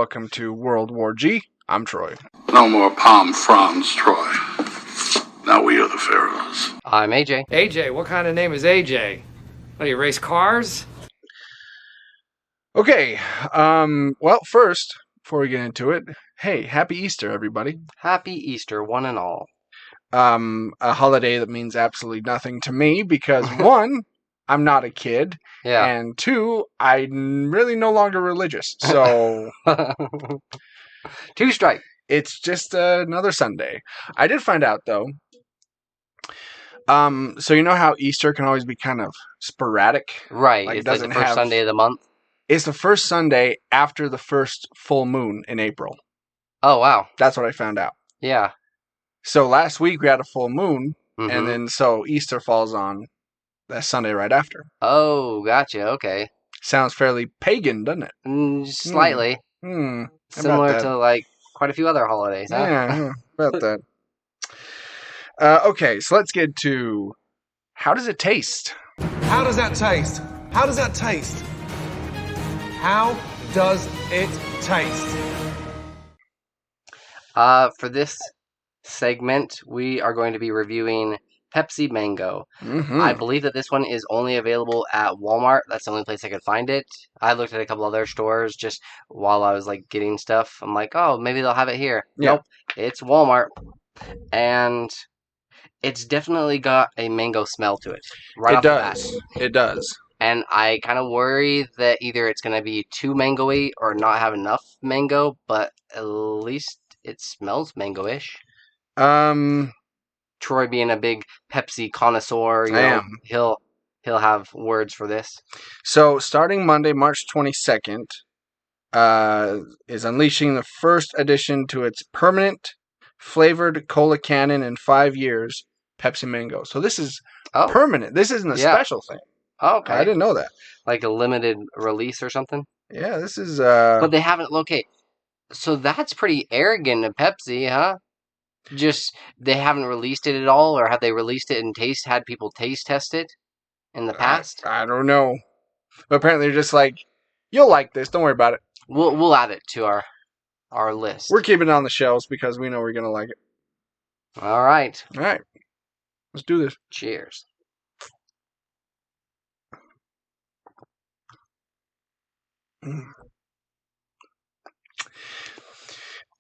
welcome to World War G. I'm Troy. No more palm fronds, Troy. Now we are the pharaohs. I'm AJ. AJ, what kind of name is AJ? Oh, you race cars? Okay, well, first, before we get into it, hey, happy Easter, everybody. Happy Easter, one and all. A holiday that means absolutely nothing to me because, one, I'm not a kid, and two, I'm really no longer religious, so... Two strike. It's just another Sunday. I did find out, though, so you know how Easter can always be kind of sporadic? Right, like, it's like the first Sunday of the month. It's the first Sunday after the first full moon in April. Oh, wow. That's what I found out. Yeah. So last week we had a full moon, and then so Easter falls on that Sunday right after. Oh, gotcha, okay. Sounds fairly pagan, doesn't it? Slightly. Similar to, like, quite a few other holidays, huh? Yeah, about that. Okay, so let's get to how does it taste? How does that taste? How does that taste? How does it taste? For this segment, we are going to be reviewing Pepsi Mango. I believe that this one is only available at Walmart. That's the only place I could find it. I looked at a couple other stores just while I was like getting stuff. I'm like, oh, maybe they'll have it here. Yeah. Nope, it's Walmart. And it's definitely got a mango smell to it. Right off the bat. It does. And I kind of worry that either it's going to be too mango-y or not have enough mango, but at least it smells mango-ish. Troy being a big Pepsi connoisseur, you know, he'll have words for this. So starting Monday, March 22nd, is unleashing the first addition to its permanent flavored cola canon in 5 years, Pepsi Mango. So this is permanent. This isn't a special thing. Oh, okay. I didn't know that. Like a limited release or something? Yeah, this is... But they haven't... Okay, so that's pretty arrogant of Pepsi, huh? Just, they haven't released it at all, or have they released it and had people taste test it in the past? I don't know. But apparently they're just like, you'll like this, don't worry about it. We'll add it to our list. We're keeping it on the shelves because we know we're going to like it. All right. All right. Let's do this. Cheers.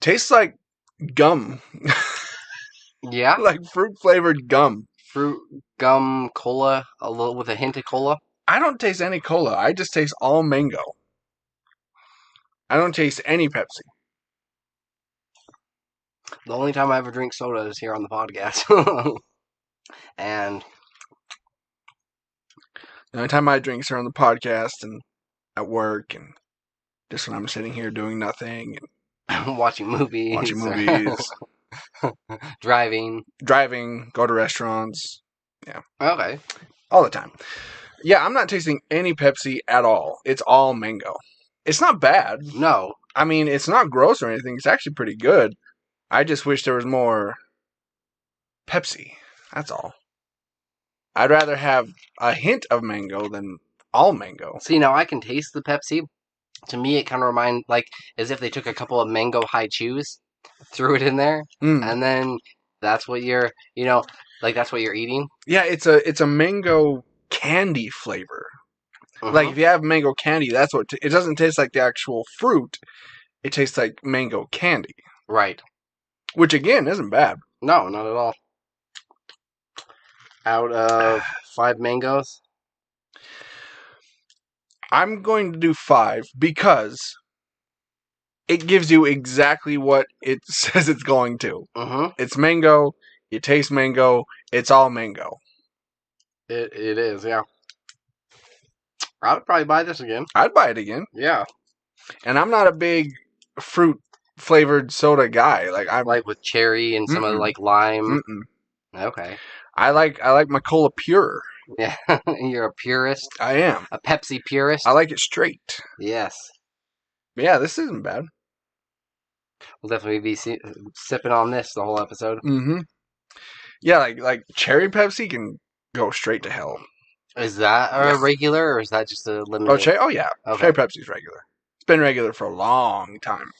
Tastes like gum. Yeah? Like fruit-flavored gum. Fruit, gum, cola, a little with a hint of cola? I don't taste any cola. I just taste all mango. I don't taste any Pepsi. The only time I ever drink soda is here on the podcast. And the only time I drink is here on the podcast and at work and just when I'm sitting here doing nothing and watching movies. Driving, go to restaurants. Yeah. Okay. All the time. Yeah, I'm not tasting any Pepsi at all. It's all mango. It's not bad. No. I mean, it's not gross or anything. It's actually pretty good. I just wish there was more Pepsi. That's all. I'd rather have a hint of mango than all mango. See, now I can taste the Pepsi. To me, it kind of reminds, like, as if they took a couple of mango high chews, threw it in there, and then that's what you're, you know, like that's what you're eating. Yeah, it's a mango candy flavor. Like, if you have mango candy, that's what... it doesn't taste like the actual fruit. It tastes like mango candy. Right. Which, again, isn't bad. No, not at all. Out of 5 mangoes? I'm going to do 5 because it gives you exactly what it says it's going to. It's mango. You taste mango. It's all mango. It is, yeah. I would probably buy this again. I'd buy it again. Yeah. And I'm not a big fruit-flavored soda guy. Like with cherry and some of like lime. Okay. I like my cola pure. Yeah, you're a purist. I am. A Pepsi purist. I like it straight. Yes. But yeah, this isn't bad. We'll definitely be sipping on this the whole episode. Yeah, like cherry Pepsi can go straight to hell. Is that a regular, or is that just a limited? Oh yeah. Okay. Cherry Pepsi's regular. been regular for a long time.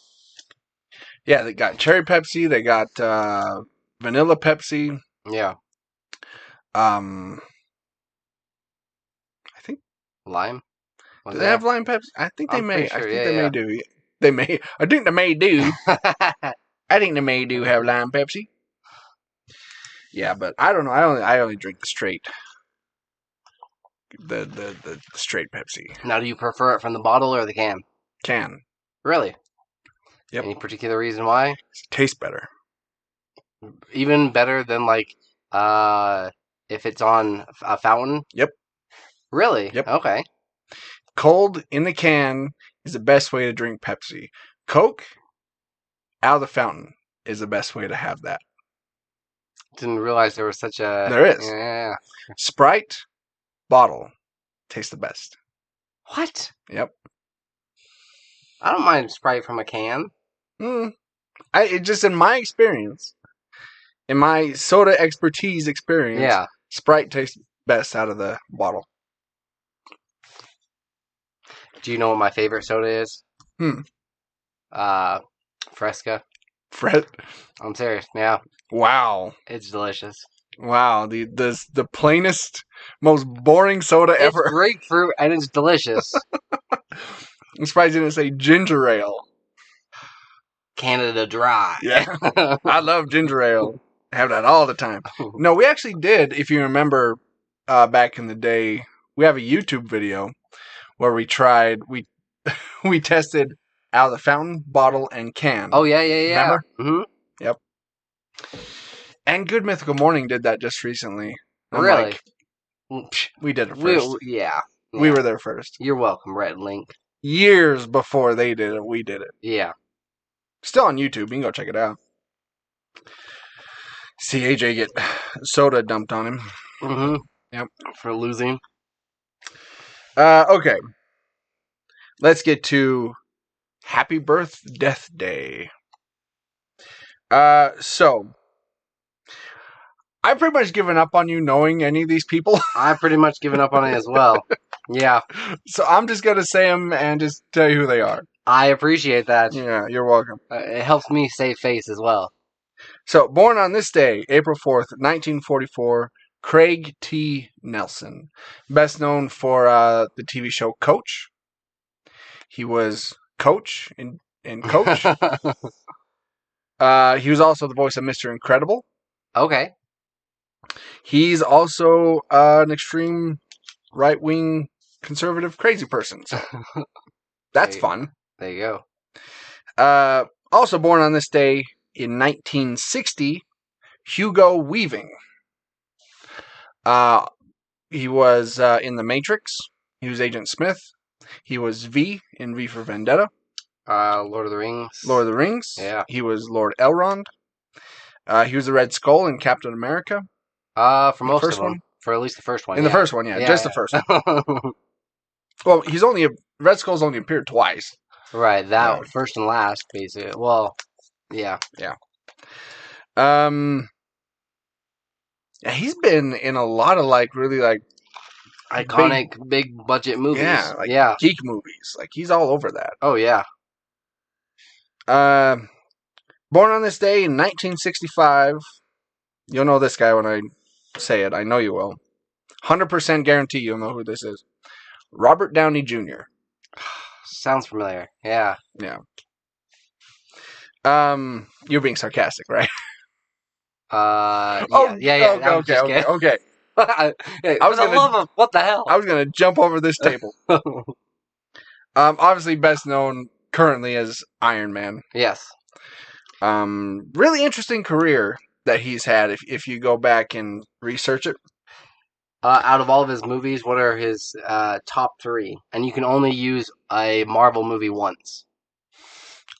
Yeah, they got cherry Pepsi. They got vanilla Pepsi. Yeah. I think Lime? do they have lime Pepsi? I think they I'm may. pretty sure, I think yeah, they may yeah. do. They may. I think they may do. I think they may do have lime Pepsi. Yeah, but I don't know. I only drink the straight. The straight Pepsi Now, do you prefer it from the bottle or the can? can. Really? Yep. Any particular reason why? Tastes better. Even better than like if it's on a fountain? Yep. Really? Yep. Okay. Cold in the can is the best way to drink Pepsi. Coke out of the fountain is the best way to have that. Didn't realize there was such a... There is. Yeah. Sprite bottle tastes the best. What? Yep. I don't mind Sprite from a can. It just in my experience, in my soda expertise experience, Yeah. Sprite tastes best out of the bottle. Do you know what my favorite soda is? Fresca. I'm serious. Yeah. Wow. It's delicious. Wow. The plainest, most boring soda ever. It's grapefruit and it's delicious. I'm surprised you didn't say ginger ale. Canada Dry. Yeah. I love ginger ale. I have that all the time. No, we actually did, if you remember back in the day, we have a YouTube video where we tested out of the fountain, bottle, and can. Oh, yeah. Remember? Mm-hmm. Yep. And Good Mythical Morning did that just recently. I'm Really? like, we did it first. Yeah. We were there first. You're welcome, Red Link. Years before they did it, we did it. Yeah. Still on YouTube. You can go check it out. See AJ get soda dumped on him. Mm-hmm. Yep. For losing. Okay. Let's get to Happy Birth Death Day. So I've pretty much given up on you knowing any of these people. I've pretty much given up on it as well. Yeah. So I'm just going to say them and just tell you who they are. I appreciate that. Yeah, you're welcome. It helps me save face as well. So, born on this day, April 4th, 1944, Craig T. Nelson. Best known for the TV show Coach. He was Coach in Coach. He was also the voice of Mr. Incredible. Okay. He's also an extreme right-wing conservative crazy person. So that's fun. There you go. Also born on this day in 1960, Hugo Weaving. He was in The Matrix. He was Agent Smith. He was V in V for Vendetta. Lord of the Rings. Lord of the Rings. Yeah. He was Lord Elrond. He was the Red Skull in Captain America. For most first of them. one? For at least the first one. In the first one, yeah. Just the first one. Well, Red Skull's only appeared twice. Right, that first and last, basically. Well, yeah. Yeah. Yeah, he's been in a lot of really Iconic big budget movies. Yeah, geek movies. Like he's all over that. Oh yeah. Born on this day in 1965. You'll know this guy when I say it. I know you will. 100% guarantee you'll know who this is. Robert Downey Jr. Sounds familiar. Yeah. Yeah. You're being sarcastic, right? Yeah. Okay. What the hell? I was gonna jump over this table. Obviously best known currently as Iron Man. Yes. Really interesting career that he's had if you go back and research it. Out of all of his movies, what are his top 3? And you can only use a Marvel movie once.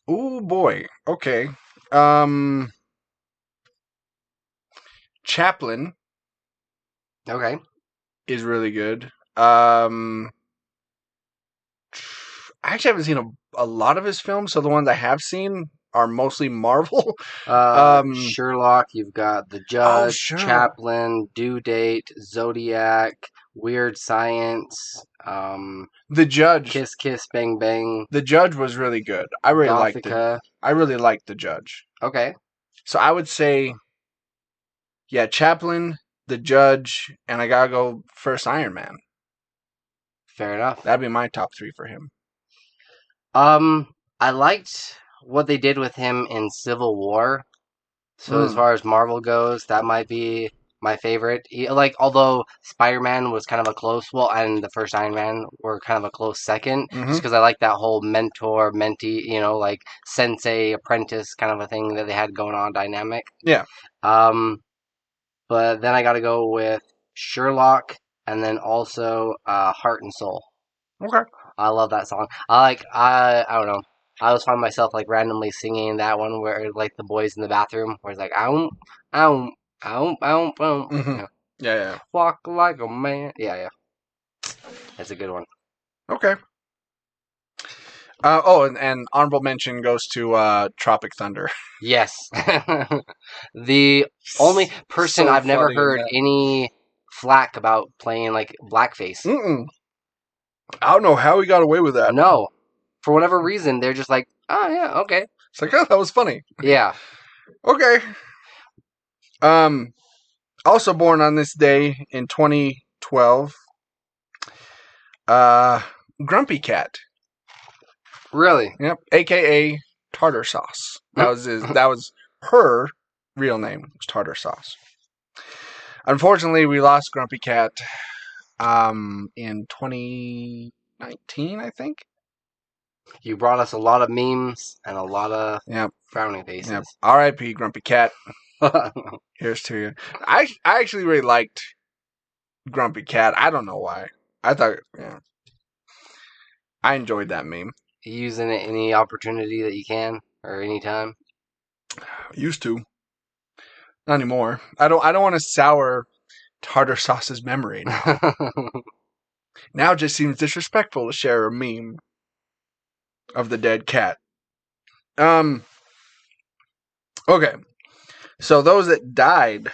Oh boy. Okay. Chaplin. Okay. Is really good. I actually haven't seen a lot of his films, so the ones I have seen are mostly Marvel. Sherlock, you've got The Judge, Chaplin, Due Date, Zodiac, Weird Science. The Judge. Kiss Kiss Bang Bang. The Judge was really good. I really liked it. Gothica. I really liked The Judge. Okay. So I would say, yeah, Chaplin, The Judge, and I gotta go first Iron Man. Fair enough. That'd be my top 3 for him. I liked what they did with him in Civil War. So as far as Marvel goes, that might be my favorite. Like, although Spider-Man was kind of a close, and the first Iron Man were kind of a close second, just because I like that whole mentor-mentee, like sensei-apprentice kind of a thing that they had going on dynamic. Yeah. But then I got to go with Sherlock, and then also Heart and Soul. Okay. I love that song. I don't know. I always find myself like randomly singing that one where like the boys in the bathroom where it's like ow, ow, ow, ow, ow. Yeah. Walk like a man. Yeah. That's a good one. Okay. And honorable mention goes to Tropic Thunder. Yes. The only person So I've never funny in heard that. any flack about playing like blackface. I don't know how he got away with that. No. For whatever reason, they're just like, oh yeah, okay. It's like, oh, that was funny. Yeah. Okay. Also born on this day in 2012, Grumpy Cat. Really? Yep. AKA Tartar Sauce. That was her real name. Was Tartar Sauce. Unfortunately, we lost Grumpy Cat in 2019, I think. You brought us a lot of memes and a lot of frowning faces. Yep. R.I.P. Grumpy Cat. Here's to you. I actually really liked Grumpy Cat. I don't know why. I thought, I enjoyed that meme. Using it any opportunity that you can or any time. Used to. Not anymore. I don't want to sour Tartar Sauce's memory now. Now it just seems disrespectful to share a meme of the dead cat. Okay. So those that died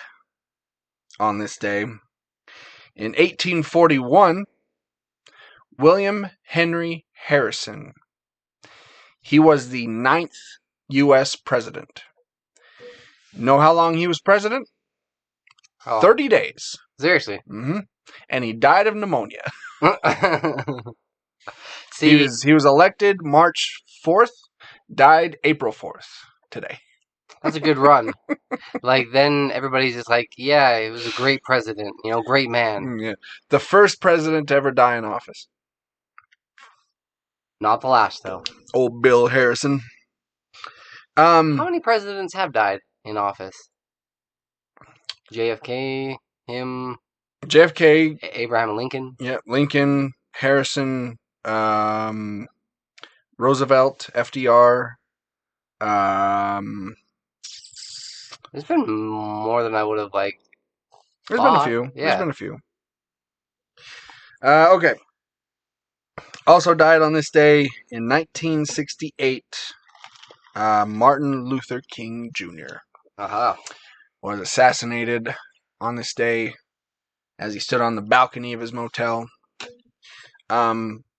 on this day, in 1841, William Henry Harrison. He was the 9th U.S. president. Know how long he was president? 30 days. Seriously? Mm-hmm. And he died of pneumonia. See, he was elected March 4th, died April 4th today. That's a good run. Like, then everybody's just like, yeah, he was a great president, great man. Yeah. The first president to ever die in office. Not the last, though. Old Bill Harrison. How many presidents have died in office? JFK, him, JFK, Abraham Lincoln. Yeah, Lincoln, Harrison, Roosevelt, FDR. There's been more than I would have There's been a few. Yeah. There's been a few. Okay. Also died on this day in 1968. Martin Luther King Jr. Was assassinated on this day as he stood on the balcony of his motel,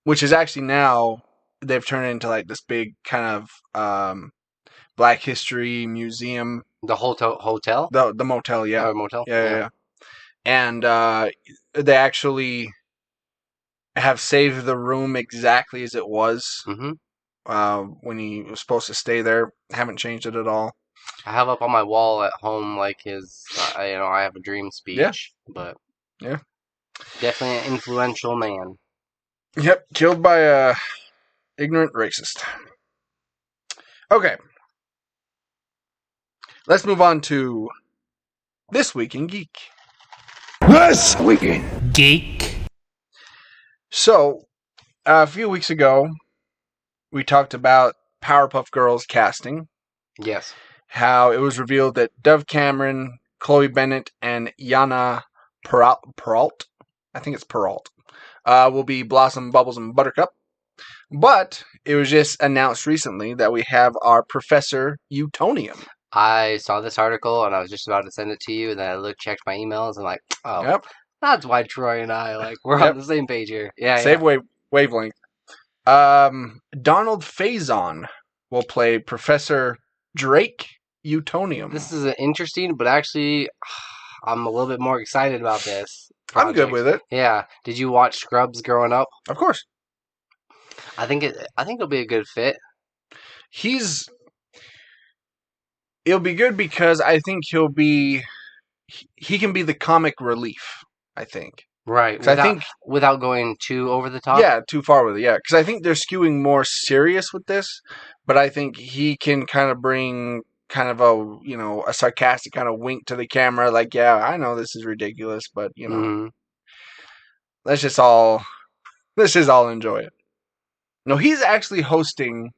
which is actually now they've turned into like this big kind of Black History museum. The hotel? The motel, yeah. Motel? Yeah. And they actually have saved the room exactly as it was when he was supposed to stay there. Haven't changed it at all. I have up on my wall at home like his, I have a dream speech. Yeah. But yeah, definitely an influential man. Yep, killed by a ignorant racist. Okay. Let's move on to This Week in Geek. This Week in Geek. So, a few weeks ago, we talked about Powerpuff Girls casting. Yes. How it was revealed that Dove Cameron, Chloe Bennett, and Yana Peralt, I think it's Peralt, will be Blossom, Bubbles, and Buttercup. But it was just announced recently that we have our Professor Utonium. I saw this article and I was just about to send it to you, and then I checked my emails and That's why Troy and I we're Yep. on the same page here. Yeah, Same wavelength. Donald Faison will play Professor Drake Utonium. This is interesting, but actually, I'm a little bit more excited about this I'm good project. with it. Yeah. Did you watch Scrubs growing up? Of course. I think it'll be a good fit. It'll be good because I think he can be the comic relief, I think. Right. Without going too over the top. Yeah, too far with it. Yeah, because I think they're skewing more serious with this, but I think he can kind of bring kind of a sarcastic kind of wink to the camera, like, yeah, I know this is ridiculous, but let's just all enjoy it. No, he's actually hosting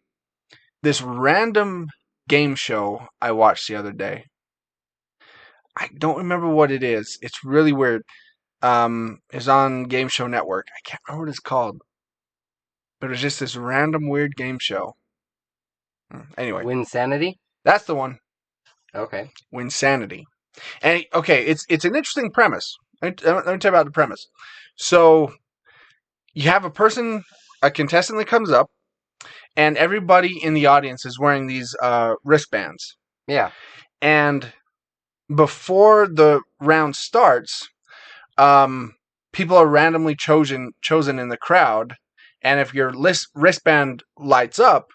this random game show I watched the other day. I don't remember what it is. It's really weird. It's on Game Show Network. I can't remember what it's called. But it was just this random weird game show. Anyway. Winsanity? That's the one. Okay. Winsanity. And, okay, it's an interesting premise. Let me tell you about the premise. So, you have a contestant that comes up, and everybody in the audience is wearing these wristbands. Yeah. And before the round starts, people are randomly chosen in the crowd, and if your wristband lights up,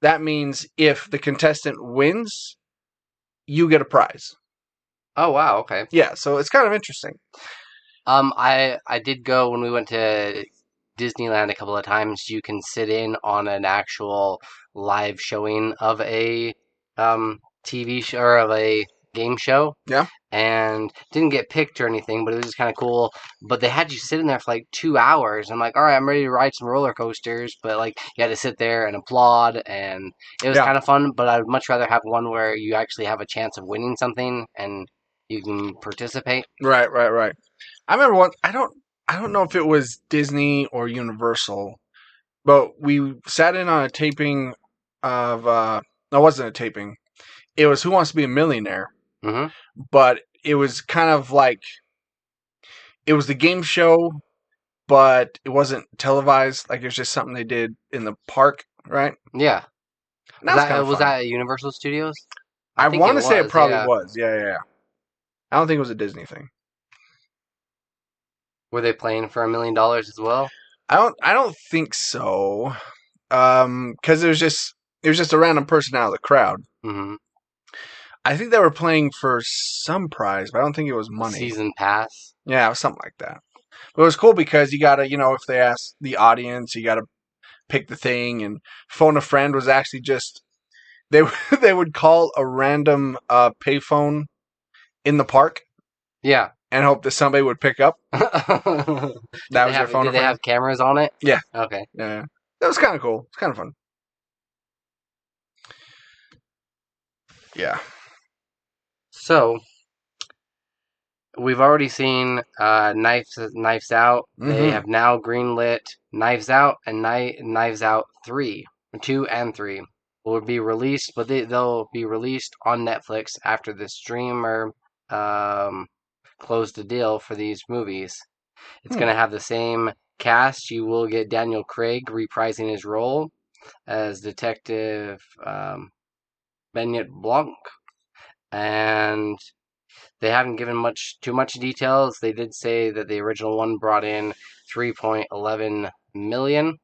that means if the contestant wins, you get a prize. Oh wow, okay. Yeah, so it's kind of interesting. I did go when we went to Disneyland a couple of times. You can sit in on an actual live showing of a TV show or of a game show. Yeah. And didn't get picked or anything, but it was just kind of cool. But they had you sit in there for 2 hours. I'm like, all right, I'm ready to ride some roller coasters, but you had to sit there and applaud, and it was kind of fun. But I would much rather have one where you actually have a chance of winning something and you can participate. Right. I remember one. I don't know if it was Disney or Universal, but we sat in on a taping of. No, it wasn't a taping. It was Who Wants to Be a Millionaire. Mm-hmm. But it was kind of it was the game show, but it wasn't televised. It was just something they did in the park, right? Yeah. Was that at Universal Studios? I want to say it probably was. Yeah. I don't think it was a Disney thing. Were they playing for $1 million as well? I don't think so. Because it was just a random person out of the crowd. Mm-hmm. I think they were playing for some prize, but I don't think it was money. Season pass? Yeah, it was something like that. But it was cool because you gotta, if they ask the audience, you gotta pick the thing, and Phone a Friend was actually just, they would call a random payphone in the park. Yeah. And hope that somebody would pick up. That was their phone. Did they have cameras on it? Yeah. Okay. Yeah. That was kind of cool. It's kind of fun. Yeah. So, we've already seen Knives Out. Mm-hmm. They have now greenlit Knives Out and Knives Out 2 and 3 will be released, but they'll be released on Netflix after the streamer closed the deal for these movies. It's going to have the same cast. You will get Daniel Craig reprising his role as Detective Beignet Blanc, and they haven't given too much details. They did say that the original one brought in $3.11 million.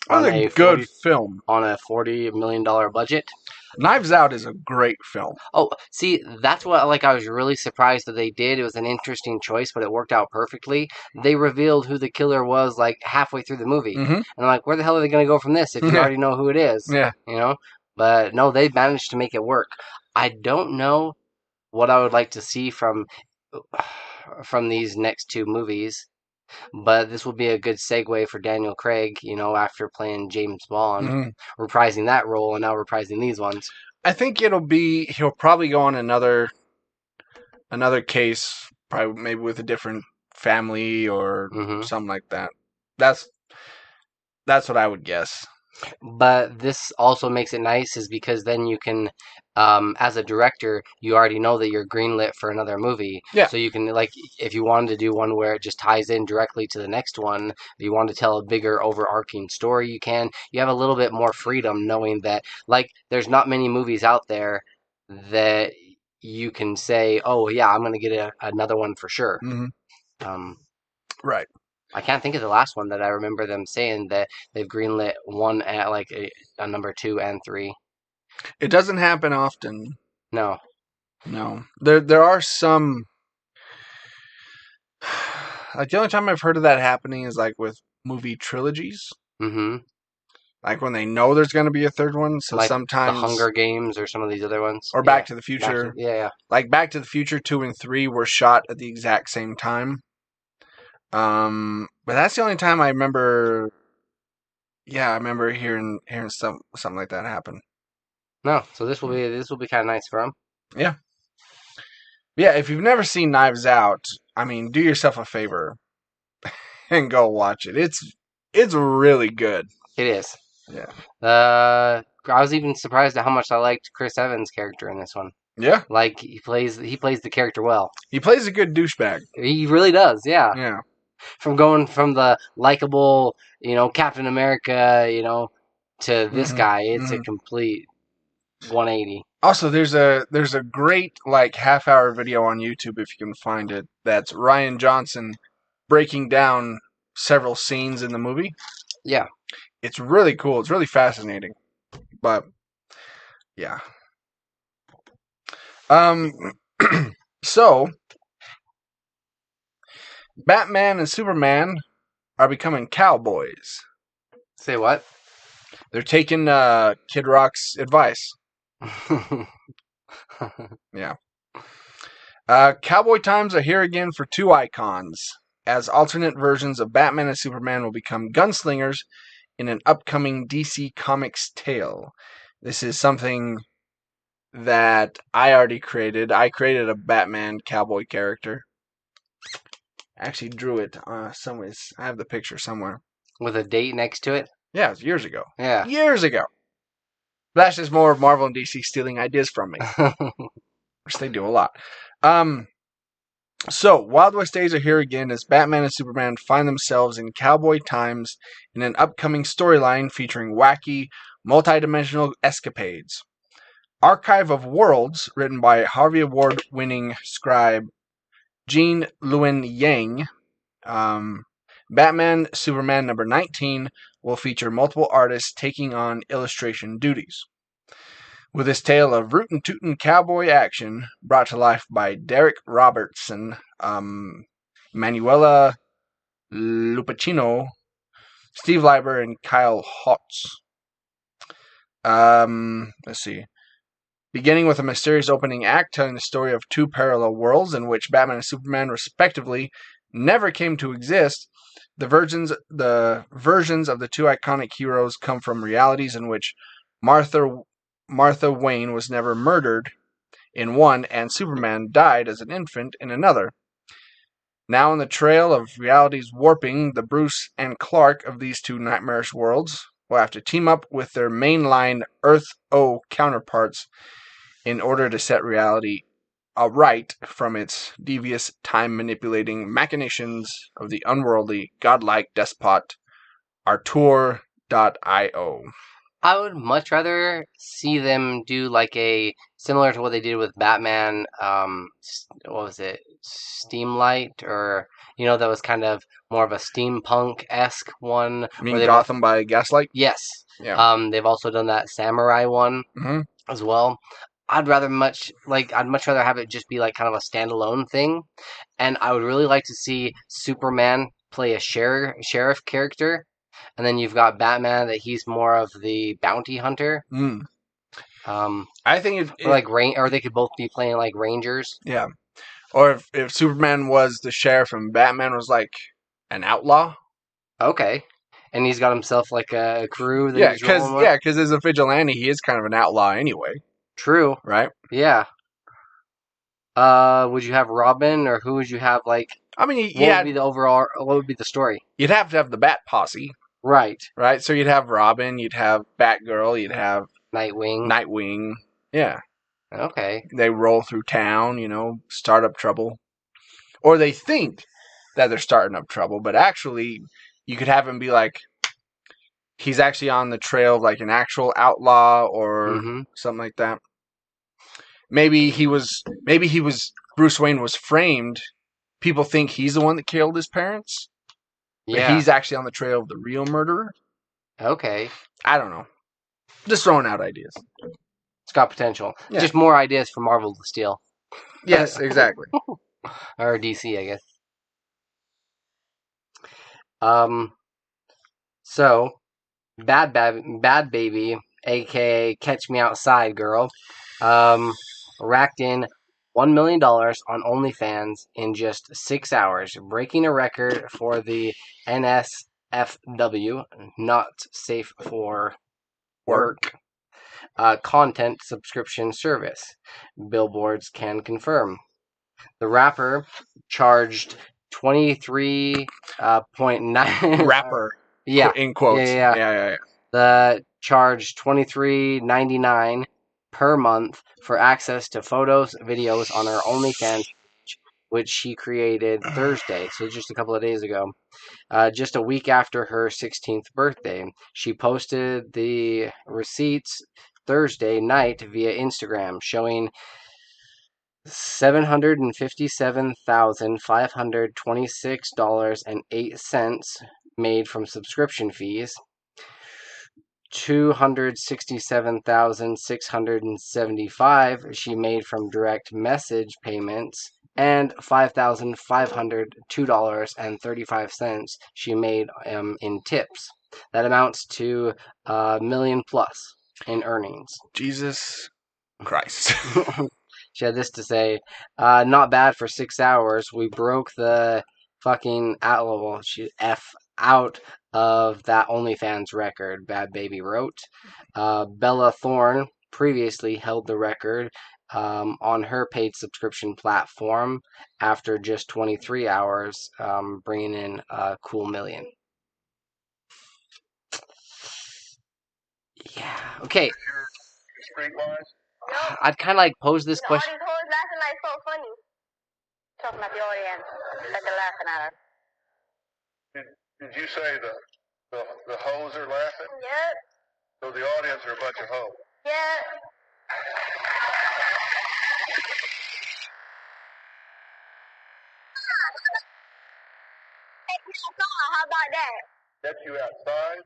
A good film on a $40 million budget. Knives Out is a great film. Oh, see, that's what I was really surprised that they did. It was an interesting choice, but it worked out perfectly. They revealed who the killer was halfway through the movie. Mm-hmm. And I'm where the hell are they going to go from this if you already know who it is? Yeah. But no, they managed to make it work. I don't know what I would like to see from these next two movies, but this will be a good segue for Daniel Craig, after playing James Bond, reprising that role and now reprising these ones. I think he'll probably go on another case, probably maybe with a different family or something like that. That's what I would guess. But this also makes it nice is because then you can as a director, you already know that you're greenlit for another movie. Yeah. So you can, like, if you wanted to do one where it just ties in directly to the next one, if you want to tell a bigger overarching story, you can. You have a little bit more freedom knowing that, like, there's not many movies out there that you can say, oh, yeah, I'm going to get another one for sure. Mm-hmm. Right. I can't think of the last one that I remember them saying that they've greenlit one at, like, a number 2 and 3. It doesn't happen often. No. There are some. Like, the only time I've heard of that happening is like with movie trilogies. Mm-hmm. Like when they know there's going to be a third one. So Like sometimes the Hunger Games or some of these other ones. Or Back to the Future. Yeah. Like Back to the Future 2 and 3 were shot at the exact same time. But that's the only time I remember. Yeah, I remember hearing something like that happen. No, so this will be kind of nice for them. Yeah. Yeah, if you've never seen Knives Out, I mean, do yourself a favor and go watch it. It's really good. It is. Yeah. I was even surprised at how much I liked Chris Evans' character in this one. Yeah. Like he plays the character well. He plays a good douchebag. He really does. Yeah. Yeah. From going from the likable, Captain America, to this guy, it's a complete 180. Also, there's a great like half-hour video on YouTube if you can find it. That's Ryan Johnson breaking down several scenes in the movie. Yeah. It's really cool. It's really fascinating. But yeah. So Batman and Superman are becoming cowboys. Say what? They're taking Kid Rock's advice. Yeah. Cowboy times are here again for two icons, as alternate versions of Batman and Superman will become gunslingers in an upcoming DC Comics tale. This is something that I already created. I created a Batman cowboy character. I actually drew it somewhere. I have the picture somewhere. With a date next to it? Yeah, it was years ago. Yeah. Years ago. That's just more of Marvel and DC stealing ideas from me. Which they do a lot. So, Wild West days are here again as Batman and Superman find themselves in cowboy times in an upcoming storyline featuring wacky, multi-dimensional escapades. Archive of Worlds, written by Harvey Award-winning scribe Jean Luen Yang, Batman Superman number 19 will feature multiple artists taking on illustration duties. With this tale of rootin' tootin' cowboy action brought to life by Derek Robertson, Manuela Lupacino, Steve Leiber, and Kyle Hotz. Let's see. Beginning with a mysterious opening act telling the story of two parallel worlds in which Batman and Superman, respectively, never came to exist, the versions of the two iconic heroes come from realities in which Martha Wayne was never murdered in one, and Superman died as an infant in another. Now on the trail of reality's warping, the Bruce and Clark of these two nightmarish worlds will have to team up with their mainline Earth-O counterparts in order to set reality right from its devious, time-manipulating machinations of the unworldly, godlike despot Artur.io. I would much rather see them do like similar to what they did with Batman, what was it, Steamlight, or, that was kind of more of a steampunk-esque one. You mean Gotham by Gaslight? Yes. Yeah. They've also done that samurai one as well. I'd much rather have it just be like kind of a standalone thing, and I would really like to see Superman play a sheriff character, and then you've got Batman that he's more of the bounty hunter. I think or they could both be playing like rangers. Yeah, or if Superman was the sheriff and Batman was like an outlaw. Okay. And he's got himself like a crew that he's rolling with. Yeah, because as a vigilante, he is kind of an outlaw anyway. True. Right? Yeah. Would you have Robin, or who would you have, like... I mean, what would be the story? You'd have to have the Bat Posse. Right. So you'd have Robin, you'd have Batgirl, you'd have... Nightwing. Yeah. Okay. They roll through town, start up trouble. Or they think that they're starting up trouble, but actually, you could have him be like, he's actually on the trail of like an actual outlaw or something like that. Maybe Bruce Wayne was framed. People think he's the one that killed his parents. But he's actually on the trail of the real murderer. Okay. I don't know. Just throwing out ideas. It's got potential. Yeah. Just more ideas for Marvel to steal. Yes, exactly. Or DC, I guess. So, Bhad Bhabie, aka Catch Me Outside Girl, racked in $1 million on OnlyFans in just 6 hours, breaking a record for the NSFW, not safe for work, content subscription service. Billboards can confirm. The rapper charged 23.9 Rapper. Yeah. In quotes. Yeah. The charge $23.99 per month for access to photos, videos on her OnlyFans page, which she created Thursday, so just a couple of days ago. Just a week after her 16th birthday. She posted the receipts Thursday night via Instagram, showing $757,526.08 made from subscription fees, $267,675 she made from direct message payments, and $5,502.35 she made in tips. That amounts to $1 million plus in earnings. Jesus Christ. She had this to say, not bad for 6 hours. We broke the fucking out of that OnlyFans record, Bhad Bhabie wrote. Bella Thorne previously held the record on her paid subscription platform after just 23 hours, bringing in a cool $1 million. Yeah, okay. I'd kind of like pose this question. All these hoes laughing like so funny. Talking about the audience that they're laughing at us. Did you say the hoes are laughing? Yep. So the audience are a bunch of hoes? Yep. How about that? Get you outside?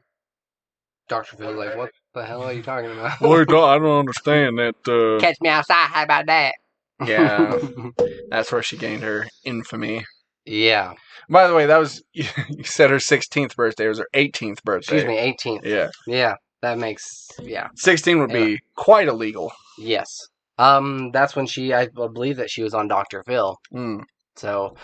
Dr. Phil's like, what the hell are you talking about? Boy, I don't understand that. Catch me outside, how about that? Yeah, that's where she gained her infamy. Yeah. By the way, that was, you said her 16th birthday. It was her 18th birthday. Excuse me, 18th. Yeah. Yeah, that makes, yeah. 16 would be quite illegal. Yes. That's when I believe that she was on Dr. Phil. Mm. So,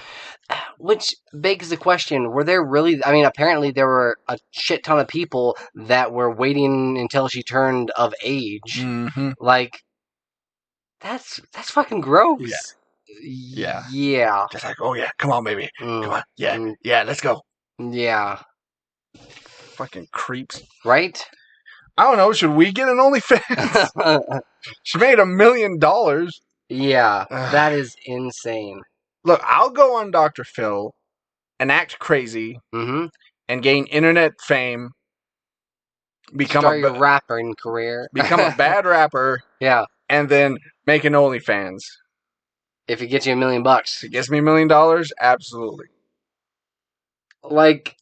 which begs the question, were there really, I mean, apparently there were a shit ton of people that were waiting until she turned of age. Mm-hmm. Like, that's fucking gross. Yeah. Yeah. Just like, oh yeah, come on, baby. Come on. Yeah, let's go. Yeah. Fucking creeps. Right? I don't know, should we get an OnlyFans? She made $1 million. Yeah, that is insane. Look, I'll go on Dr. Phil and act crazy and gain internet fame. Start your rapping career. Become a bad rapper. Yeah. And then make an OnlyFans. If it gets you $1 million. If it gets me $1 million, absolutely. Like,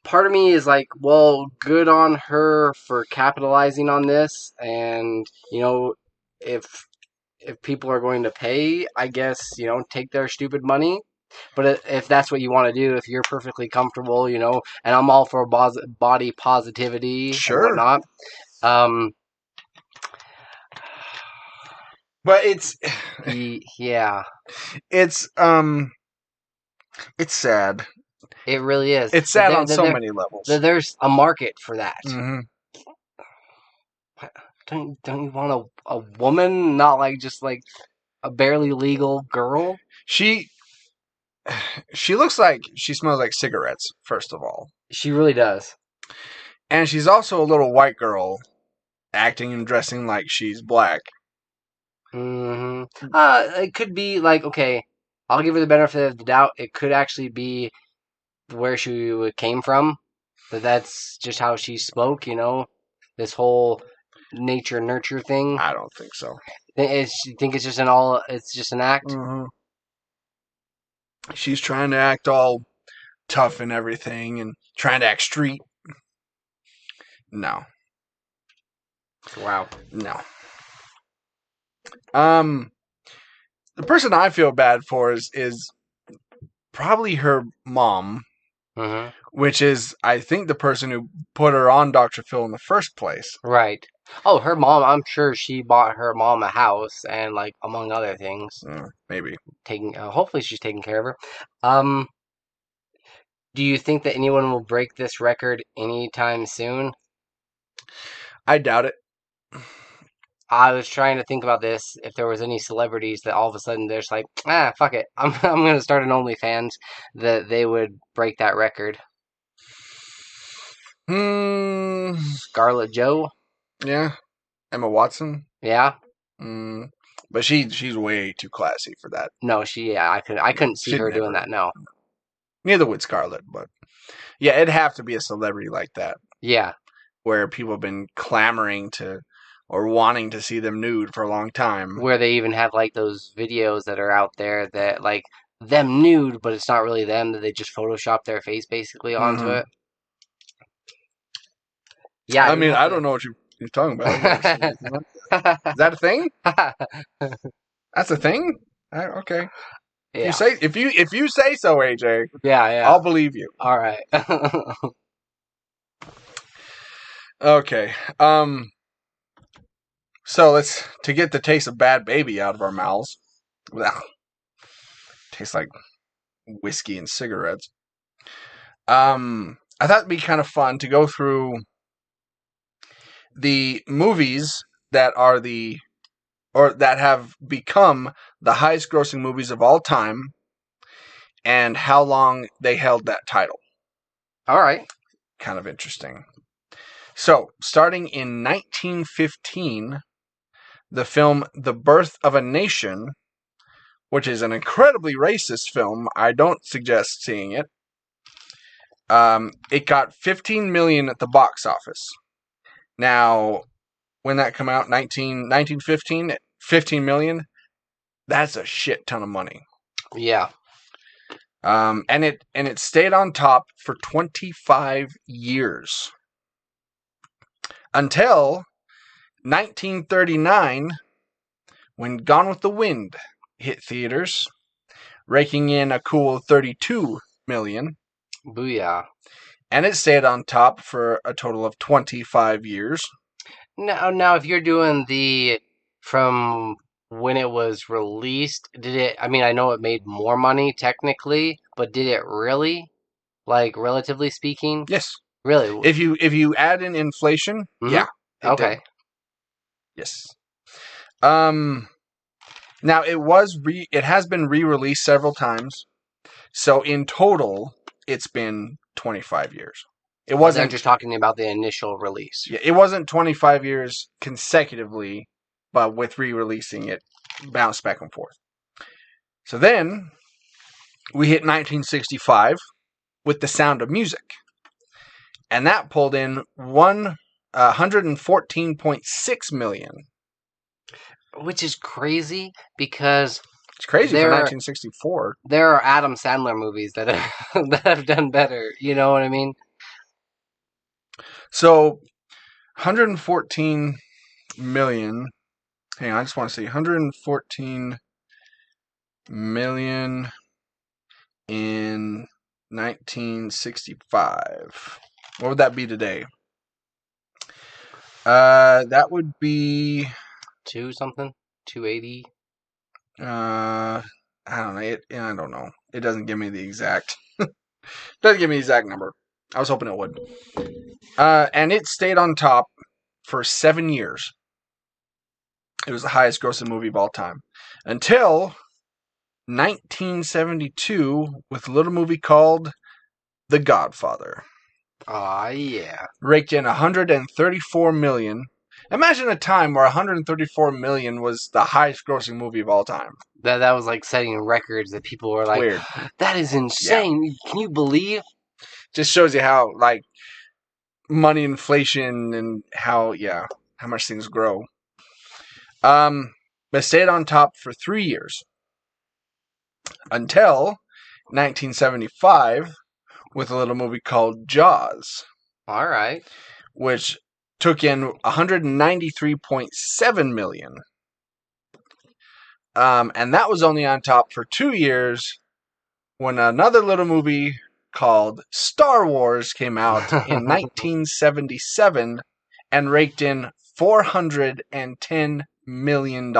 part of me is like, well, good on her for capitalizing on this. And, you know, if people are going to pay, I guess, you know, take their stupid money. But if that's what you want to do, if you're perfectly comfortable, you know, and I'm all for body positivity and whatnot. But it's yeah. It's sad. It really is. It's sad on so many levels. There's a market for that. Mm-hmm. Don't you want a woman, not like just like a barely legal girl? She looks like she smells like cigarettes, first of all. She really does. And she's also a little white girl acting and dressing like she's black. It could be like, okay, I'll give her the benefit of the doubt. It could actually be where she came from. That's just how she spoke, this whole nature nurture thing. I don't think so. You think it's just an act? Mm-hmm. She's trying to act all tough and everything and trying to act street. No. Wow. No. The person I feel bad for is probably her mom, which is, I think, the person who put her on Dr. Phil in the first place. Right. Oh, her mom, I'm sure she bought her mom a house and, like, among other things. Maybe. Hopefully she's taking care of her. Do you think that anyone will break this record anytime soon? I doubt it. I was trying to think about this, if there was any celebrities that all of a sudden they're just like, fuck it, I'm going to start an OnlyFans, that they would break that record. Scarlett Jo? Yeah. Emma Watson? Yeah. But she's way too classy for that. No, I couldn't see her doing that, no. Neither would Scarlett, but yeah, it'd have to be a celebrity like that. Yeah. Where people have been clamoring to or wanting to see them nude for a long time. Where they even have like those videos that are out there that like them nude, but it's not really them, that they just Photoshop their face basically onto it. Yeah. I mean, I don't know what you're talking about. Is that a thing? That's a thing? Okay. Yeah. If you say so, AJ. Yeah. I'll believe you. All right. Okay. So to get the taste of Bhad Bhabie out of our mouths. Tastes like whiskey and cigarettes. I thought it'd be kind of fun to go through the movies that are that have become the highest grossing movies of all time and how long they held that title. All right. Kind of interesting. So, starting in 1915, the film The Birth of a Nation, which is an incredibly racist film, I don't suggest seeing it. It got $15 million at the box office. Now, when that came out, 1915, $15 million, that's a shit ton of money. Yeah. And it stayed on top for 25 years. Until 1939, when Gone with the Wind hit theaters, raking in a cool $32 million. Booyah. And it stayed on top for a total of 25 years. Now, if you're doing from when it was released, I know it made more money technically, but did it really? Like, relatively speaking? Yes. Really? If you add in inflation, yeah. Okay. Did. Yes. Now it has been re-released several times. So in total, it's been 25 years. It wasn't I'm just talking about the initial release. Yeah, it wasn't 25 years consecutively, but with re-releasing it, bounced back and forth. So then we hit 1965 with The Sound of Music. And that pulled in $114.6 million. Which is crazy because it's crazy for 1964. There are Adam Sandler movies that have done better. You know what I mean? So 114 million. Hang on, I just want to see 114 million in 1965. What would that be today? That would be 280. I don't know. I don't know. It doesn't give me the exact. Doesn't give me the exact number. I was hoping it would. And it stayed on top for 7 years. It was the highest grossing movie of all time until 1972 with a little movie called The Godfather. Yeah. Raked in $134 million. Imagine a time where 134 million was the highest grossing movie of all time. That was like setting records that people were like, Weird. That is insane. Can you believe? Just shows you how, like, money inflation and how much things grow. But stayed on top for 3 years. Until 1975 with a little movie called Jaws. All right. Which took in 193.7 million. And that was only on top for 2 years when another little movie called Star Wars came out in 1977 and raked in $410 million.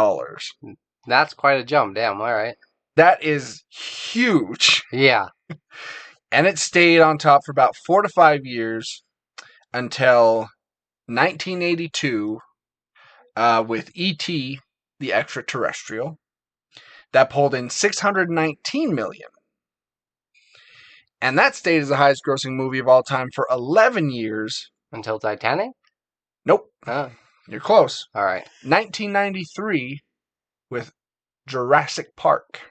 That's quite a jump. Damn, all right. That is huge. Yeah. And it stayed on top for about 4 to 5 years until 1982 with E.T., the Extraterrestrial. That pulled in $619 million. And that stayed as the highest grossing movie of all time for 11 years. Until Titanic? Nope. Oh. You're close. All right. 1993 with Jurassic Park.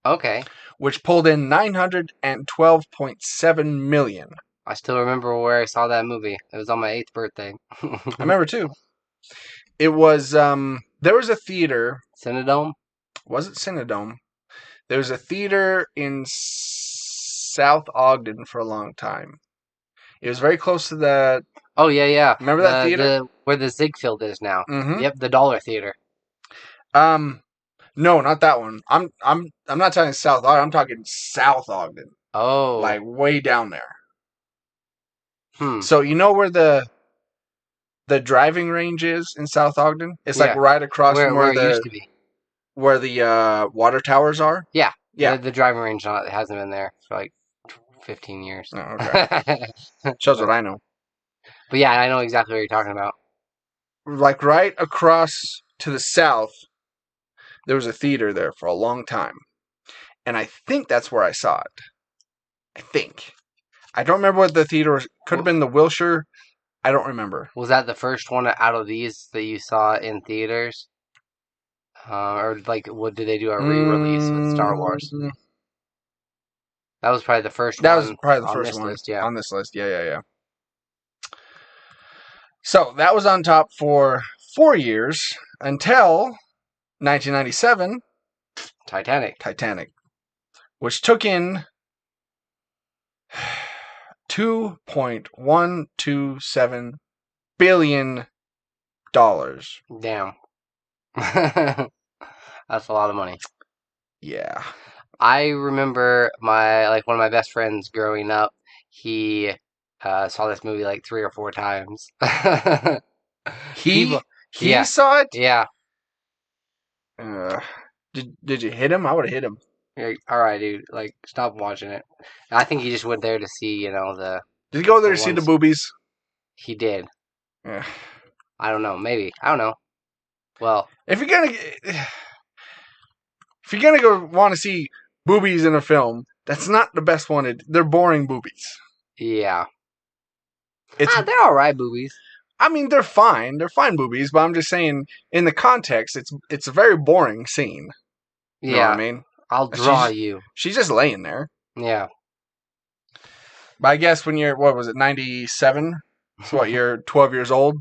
Okay. Which pulled in $912.7 million. I still remember where I saw that movie. It was on my 8th birthday. I remember too. It was, there was a theater. Cinedome? Was it Cinedome? There was a theater in South Ogden for a long time. It was very close to the... Oh, yeah. Remember that theater? Where the Ziegfeld is now. Mm-hmm. Yep, the Dollar Theater. No, not that one. I'm not talking South Ogden. I'm talking South Ogden. Oh. Like way down there. So you know where the driving range is in South Ogden? It's like right across from where it used to be. Where the water towers are? Yeah. Yeah. The driving range hasn't been there for like 15 years. Oh, okay. Shows what I know. But yeah, I know exactly what you're talking about. Like right across to the south, there was a theater there for a long time. And I think that's where I saw it. I think. I don't remember what the theater was. Could have been the Wilshire. I don't remember. Was that the first one out of these that you saw in theaters? Or like, what did they do a re-release with Star Wars? That was probably the first one. That was probably the first one list, yeah. on this list. Yeah. So that was on top for 4 years until 1997. Titanic, which took in $2.127 billion. Damn. That's a lot of money. Yeah. I remember one of my best friends growing up, he saw this movie like 3 or 4 times. He saw it? Yeah. Did you hit him? I would have hit him. All right, dude. Like, stop watching it. I think he just went there to see, the... Did he go there to see the boobies? He did. Yeah. I don't know. Maybe. I don't know. Well... If you're gonna go want to see boobies in a film, that's not the best one. They're boring boobies. Yeah. They're alright boobies. I mean, they're fine. They're fine boobies, but I'm just saying, in the context, it's a very boring scene. You know what I mean? I'll draw you. She's just laying there. Yeah. But I guess when you're, 97? So you're 12 years old?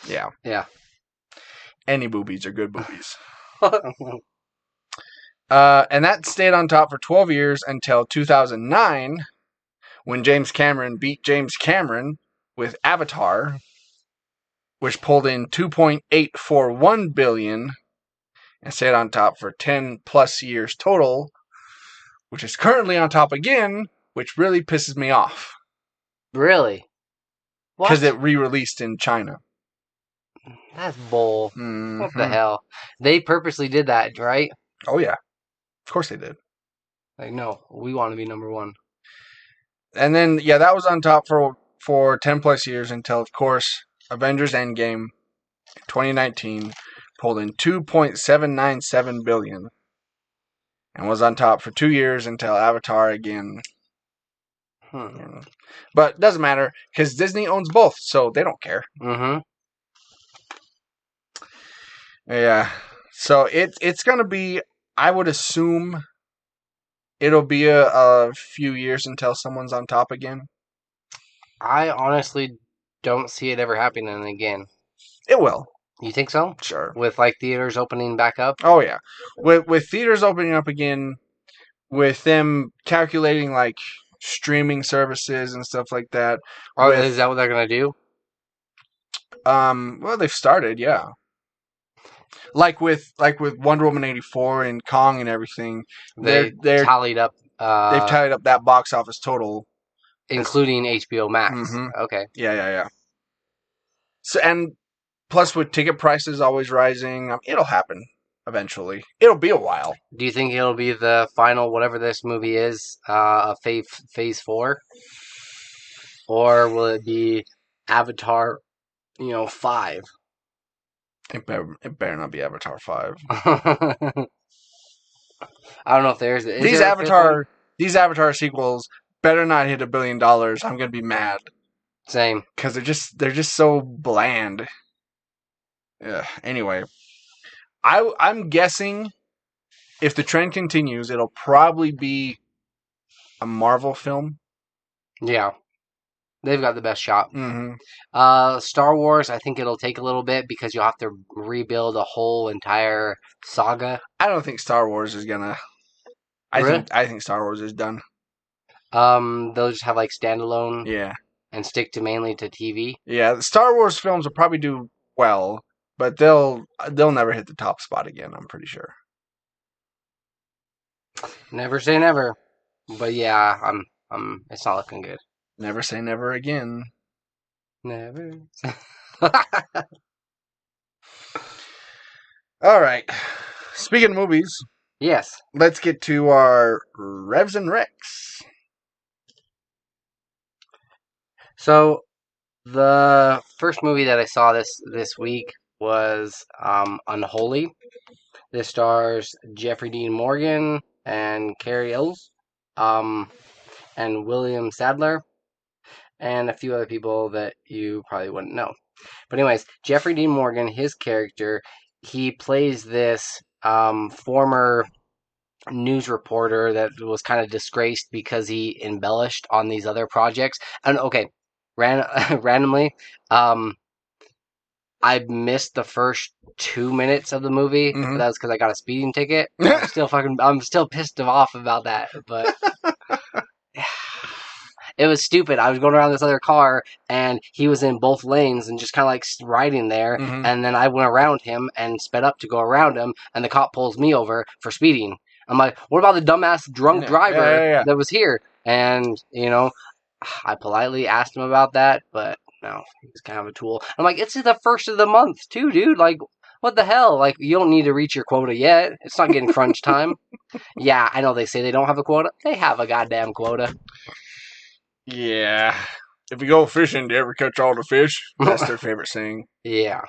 Yeah. Yeah. Any boobies are good boobies. And that stayed on top for 12 years until 2009, when James Cameron beat James Cameron with Avatar, which pulled in $2.841 billion and stayed on top for 10 plus years total, which is currently on top again, which really pisses me off. Really? Because it re-released in China. That's bull. Mm-hmm. What the hell? They purposely did that, right? Oh, yeah. Of course they did. Like, no, we want to be number one. And then, that was on top for 10 plus years until, of course, Avengers Endgame 2019 pulled in $2.797 billion and was on top for 2 years until Avatar again. But it doesn't matter because Disney owns both, so they don't care. Mm-hmm. Yeah. So it's gonna be. I would assume it'll be a few years until someone's on top again. I honestly don't see it ever happening again. It will. You think so? Sure. With like theaters opening back up? Oh yeah. With theaters opening up again, with them calculating like streaming services and stuff like that. Or is that what they're gonna do? Well, they've started, yeah. Like with Wonder Woman 84 and Kong and everything, They they're tallied up, they've tallied up that box office total, including HBO Max. Mm-hmm. Okay. Yeah. So and plus with ticket prices always rising, it'll happen eventually. It'll be a while. Do you think it'll be the final whatever this movie is, phase 4, or will it be Avatar, 5? It better not be Avatar 5. I don't know if there's These Avatar sequels better not hit $1 billion. I'm gonna be mad. Same. Because they're just so bland. Anyway, I'm guessing if the trend continues, it'll probably be a Marvel film. Yeah. They've got the best shot. Mm-hmm. Star Wars, I think it'll take a little bit because you'll have to rebuild a whole entire saga. I don't think Star Wars is gonna. Really? I think Star Wars is done. They'll just have like standalone. Yeah. And stick to mainly to TV. Yeah, the Star Wars films will probably do well, but they'll never hit the top spot again. I'm pretty sure. Never say never, but yeah, it's not looking good. Never say never again. Never. All right. Speaking of movies, yes. Let's get to our Revs and Recs. So, the first movie that I saw this week was Unholy. This stars Jeffrey Dean Morgan and Carrie Ells, and William Sadler, and a few other people that you probably wouldn't know. But anyways, Jeffrey Dean Morgan, his character, he plays this former news reporter that was kind of disgraced because he embellished on these other projects. And okay, randomly, I missed the first 2 minutes of the movie. Mhm. But that was because I got a speeding ticket. I'm still pissed off about that. But it was stupid. I was going around this other car, and he was in both lanes and just kind of like riding there. Mhm. And then I went around him and sped up to go around him, and the cop pulls me over for speeding. I'm like, what about the dumbass drunk driver that was here? And, I politely asked him about that, but no, he's kind of a tool. I'm like, it's the first of the month, too, dude. Like, what the hell? Like, you don't need to reach your quota yet. It's not getting crunch time. Yeah, I know they say they don't have a quota. They have a goddamn quota. Yeah. If you go fishing, do you ever catch all the fish? That's their favorite saying. Yeah.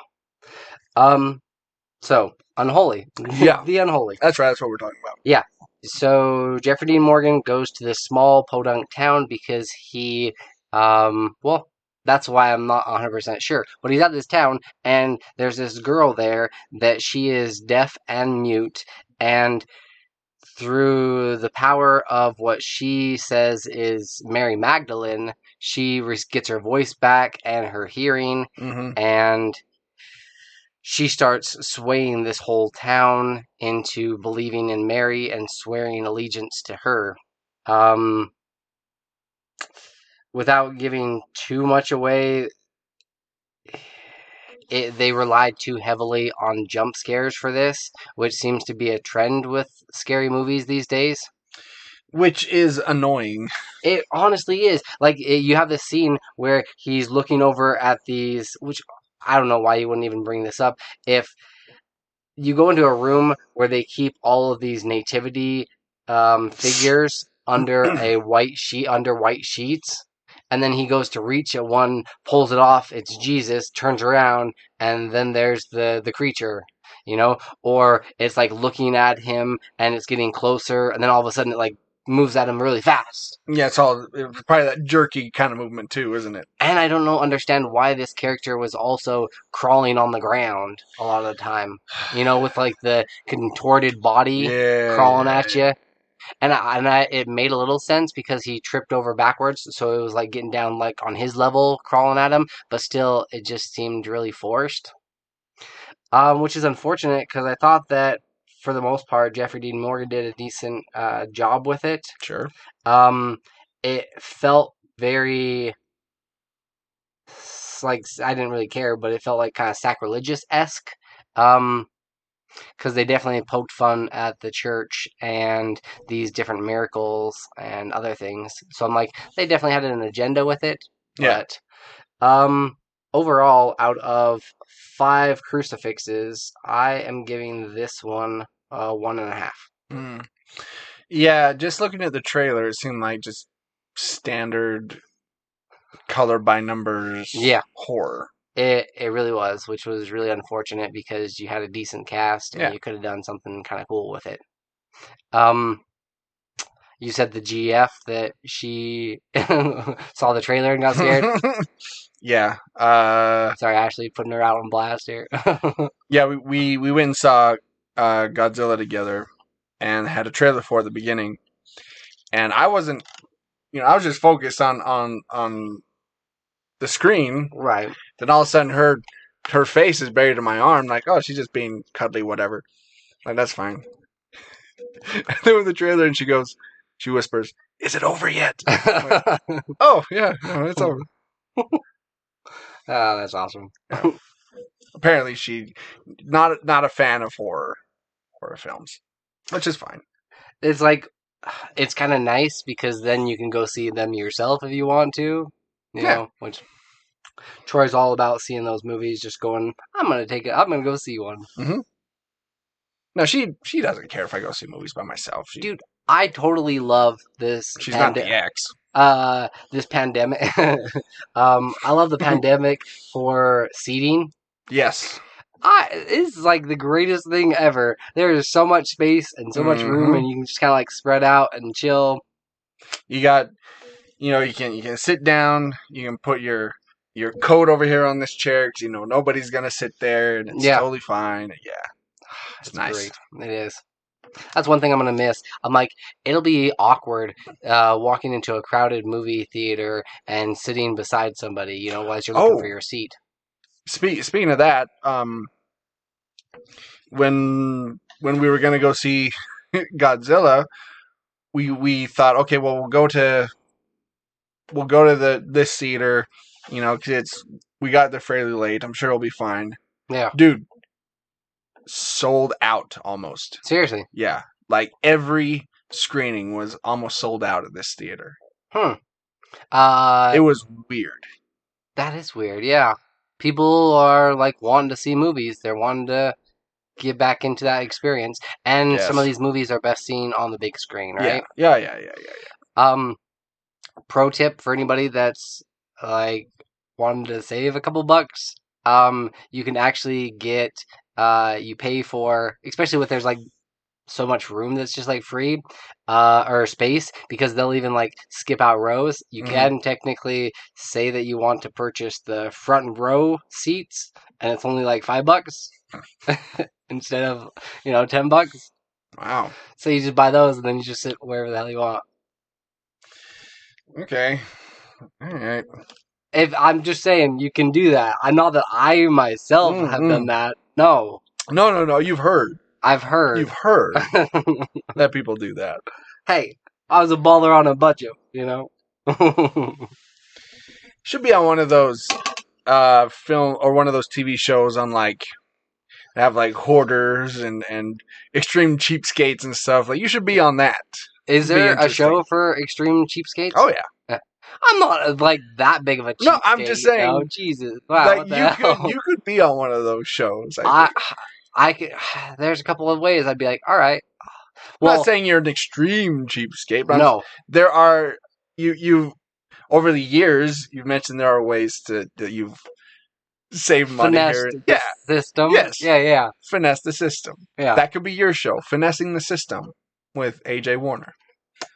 So, Unholy. Yeah. The Unholy. That's right, that's what we're talking about. Yeah. So, Jeffrey Dean Morgan goes to this small podunk town because he, that's why I'm not 100% sure. But he's at this town, and there's this girl there that she is deaf and mute, and through the power of what she says is Mary Magdalene, she gets her voice back and her hearing, and she starts swaying this whole town into believing in Mary and swearing allegiance to her. Without giving too much away, they relied too heavily on jump scares for this, which seems to be a trend with scary movies these days. Which is annoying. It honestly is. Like, you have this scene where he's looking over at these, which I don't know why you wouldn't even bring this up. If you go into a room where they keep all of these nativity figures under a white sheet, under white sheets, and then he goes to reach at one, pulls it off, it's Jesus, turns around, and then there's the creature, or it's like looking at him and it's getting closer, and then all of a sudden it like moves at him really fast. Yeah, it's probably that jerky kind of movement too, isn't it? And I don't understand why this character was also crawling on the ground a lot of the time. With like the contorted body crawling at you. And it made a little sense because he tripped over backwards, so it was like getting down like on his level, crawling at him. But still, it just seemed really forced. Which is unfortunate because I thought that for the most part, Jeffrey Dean Morgan did a decent job with it. Sure. It felt very like I didn't really care, but it felt like kind of sacrilegious-esque. Because they definitely poked fun at the church and these different miracles and other things. So I'm like, they definitely had an agenda with it. Yeah. But overall, out of 5 crucifixes, I am giving this one 1.5. Mm. Yeah, just looking at the trailer, it seemed like just standard color by numbers horror. It really was, which was really unfortunate because you had a decent cast and you could have done something kind of cool with it. You said the GF that she saw the trailer and got scared. Yeah. Sorry, Ashley, putting her out on blast here. Yeah, we went and saw Godzilla together and had a trailer for at the beginning, and I wasn't, I was just focused on the screen. Right. Then all of a sudden her face is buried in my arm, like, oh, she's just being cuddly, whatever. Like, that's fine. And then with the trailer, and she whispers, "Is it over yet?" Like, oh yeah, no, it's over. Oh, that's awesome. Apparently, she not a fan of horror films, which is fine. It's like it's kind of nice because then you can go see them yourself if you want to. You know, which Troy's all about seeing those movies. Just going, I'm gonna go see one. Mm-hmm. No, she doesn't care if I go see movies by myself. Dude, I totally love this. She's not the ex. This pandemic. I love the pandemic for seating. Yes. It's like the greatest thing ever. There is so much space and so much room, and you can just kind of like spread out and chill. You got, you can sit down. You can put your coat over here on this chair because nobody's gonna sit there, and it's totally fine. Yeah, it's nice. Great. It is. That's one thing I'm going to miss. I'm like, it'll be awkward walking into a crowded movie theater and sitting beside somebody, as you're looking for your seat. Speaking of that, when we were going to go see Godzilla, we thought, okay, well, we'll go to this theater, because we got there fairly late. I'm sure it'll be fine. Yeah. Dude. Sold out almost. Seriously? Yeah. Like every screening was almost sold out at this theater. It was weird. That is weird, yeah. People are like wanting to see movies. They're wanting to get back into that experience. And some of these movies are best seen on the big screen, right? Yeah. Pro tip for anybody that's like wanting to save a couple bucks. You can actually get you pay for, especially with there's like so much room that's just like free or space, because they'll even like skip out rows. You can technically say that you want to purchase the front row seats, and it's only like $5 instead of $10. Wow. So you just buy those and then you just sit wherever the hell you want. Okay. All right. If I'm just saying, you can do that. I'm not that I myself have done that. No. No. You've heard. I've heard. You've heard that people do that. Hey, I was a baller on a budget, Should be on one of those film or one of those TV shows on like have like hoarders and extreme cheapskates and stuff. Like you should be on that. Is there a show for extreme cheapskates? Oh yeah. I'm not like that big of a cheapskate. No, I'm just saying. Oh, Jesus. Wow, like you could be on one of those shows. I could. There's a couple of ways I'd be like, all right. Well, I'm not saying you're an extreme cheapskate, but no. There are you over the years you've mentioned there are ways that you've saved money here. The system. Yes. Yeah. Finesse the system. Yeah. That could be your show, Finessing the System with AJ Warner.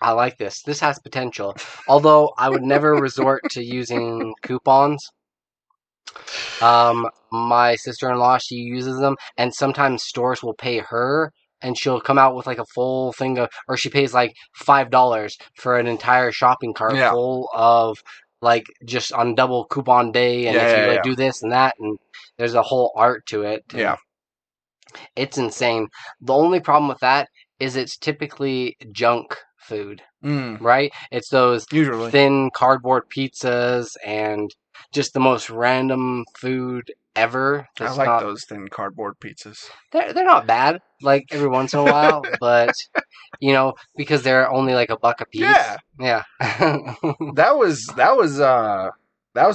I like this. This has potential. Although I would never resort to using coupons. My sister-in-law, she uses them, and sometimes stores will pay her, and she'll come out with like a full thing of, or she pays like $5 for an entire shopping cart Yeah. full of like just on double coupon day, and if you like do this and that, and there's a whole art to it. Yeah. It's insane. The only problem with that is it's typically junk food, right? It's those Usually. thin cardboard pizzas and just the most random food ever. I like those thin cardboard pizzas. They're not bad, like every once in a while, but you know, because they're only like $1 a piece. Yeah. Yeah. That was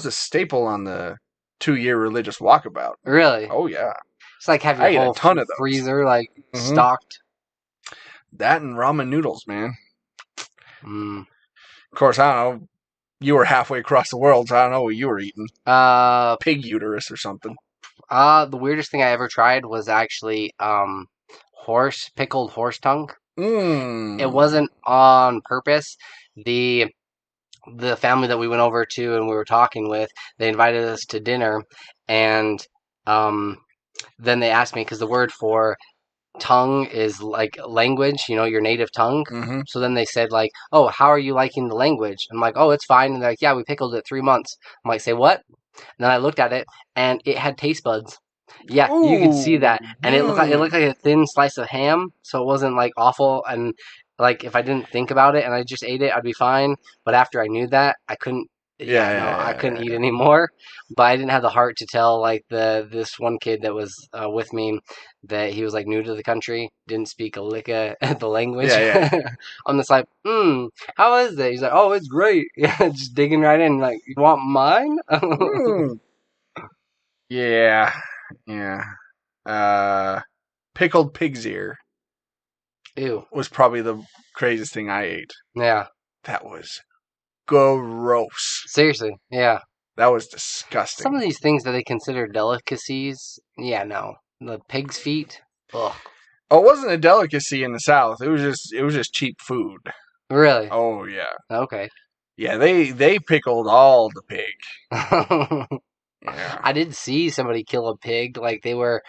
a staple on the 2-year religious walkabout. Really? Oh yeah. It's like have I your ate a whole ton of those. freezer like stocked. That and ramen noodles, man. Mm. Of course, I don't know. You were halfway across the world, so I don't know what you were eating. Pig uterus or something. The weirdest thing I ever tried was actually pickled horse tongue. It wasn't on purpose. The family that we went over to and we were talking with, they invited us to dinner, and then they asked me, because the word for tongue is like language, you know, your native tongue. So then they said like, oh, how are you liking the language? I'm like, oh, it's fine. And they're like, yeah, we pickled it 3 months. I'm like, say what? And then I looked at it and it had taste buds. Yeah, you could see that, and it looked like a thin slice of ham, so it wasn't like awful. And like if I didn't think about it and I just ate it, I'd be fine. But after I knew that, I couldn't. I couldn't eat anymore. But I didn't have the heart to tell like this one kid that was with me that he was like new to the country, didn't speak a lick of the language. I'm just like, how is it? He's like, oh, it's great. Just digging right in, like, you want mine? Yeah. Pickled pig's ear. Ew. Was probably the craziest thing I ate. Yeah. That was gross. Seriously, yeah. That was disgusting. Some of these things that they consider delicacies, yeah, no. The pig's feet, ugh. Oh, it wasn't a delicacy in the South. It was just cheap food. Really? Oh yeah. Okay. Yeah, they pickled all the pig. Yeah. I did see somebody kill a pig. Like they were,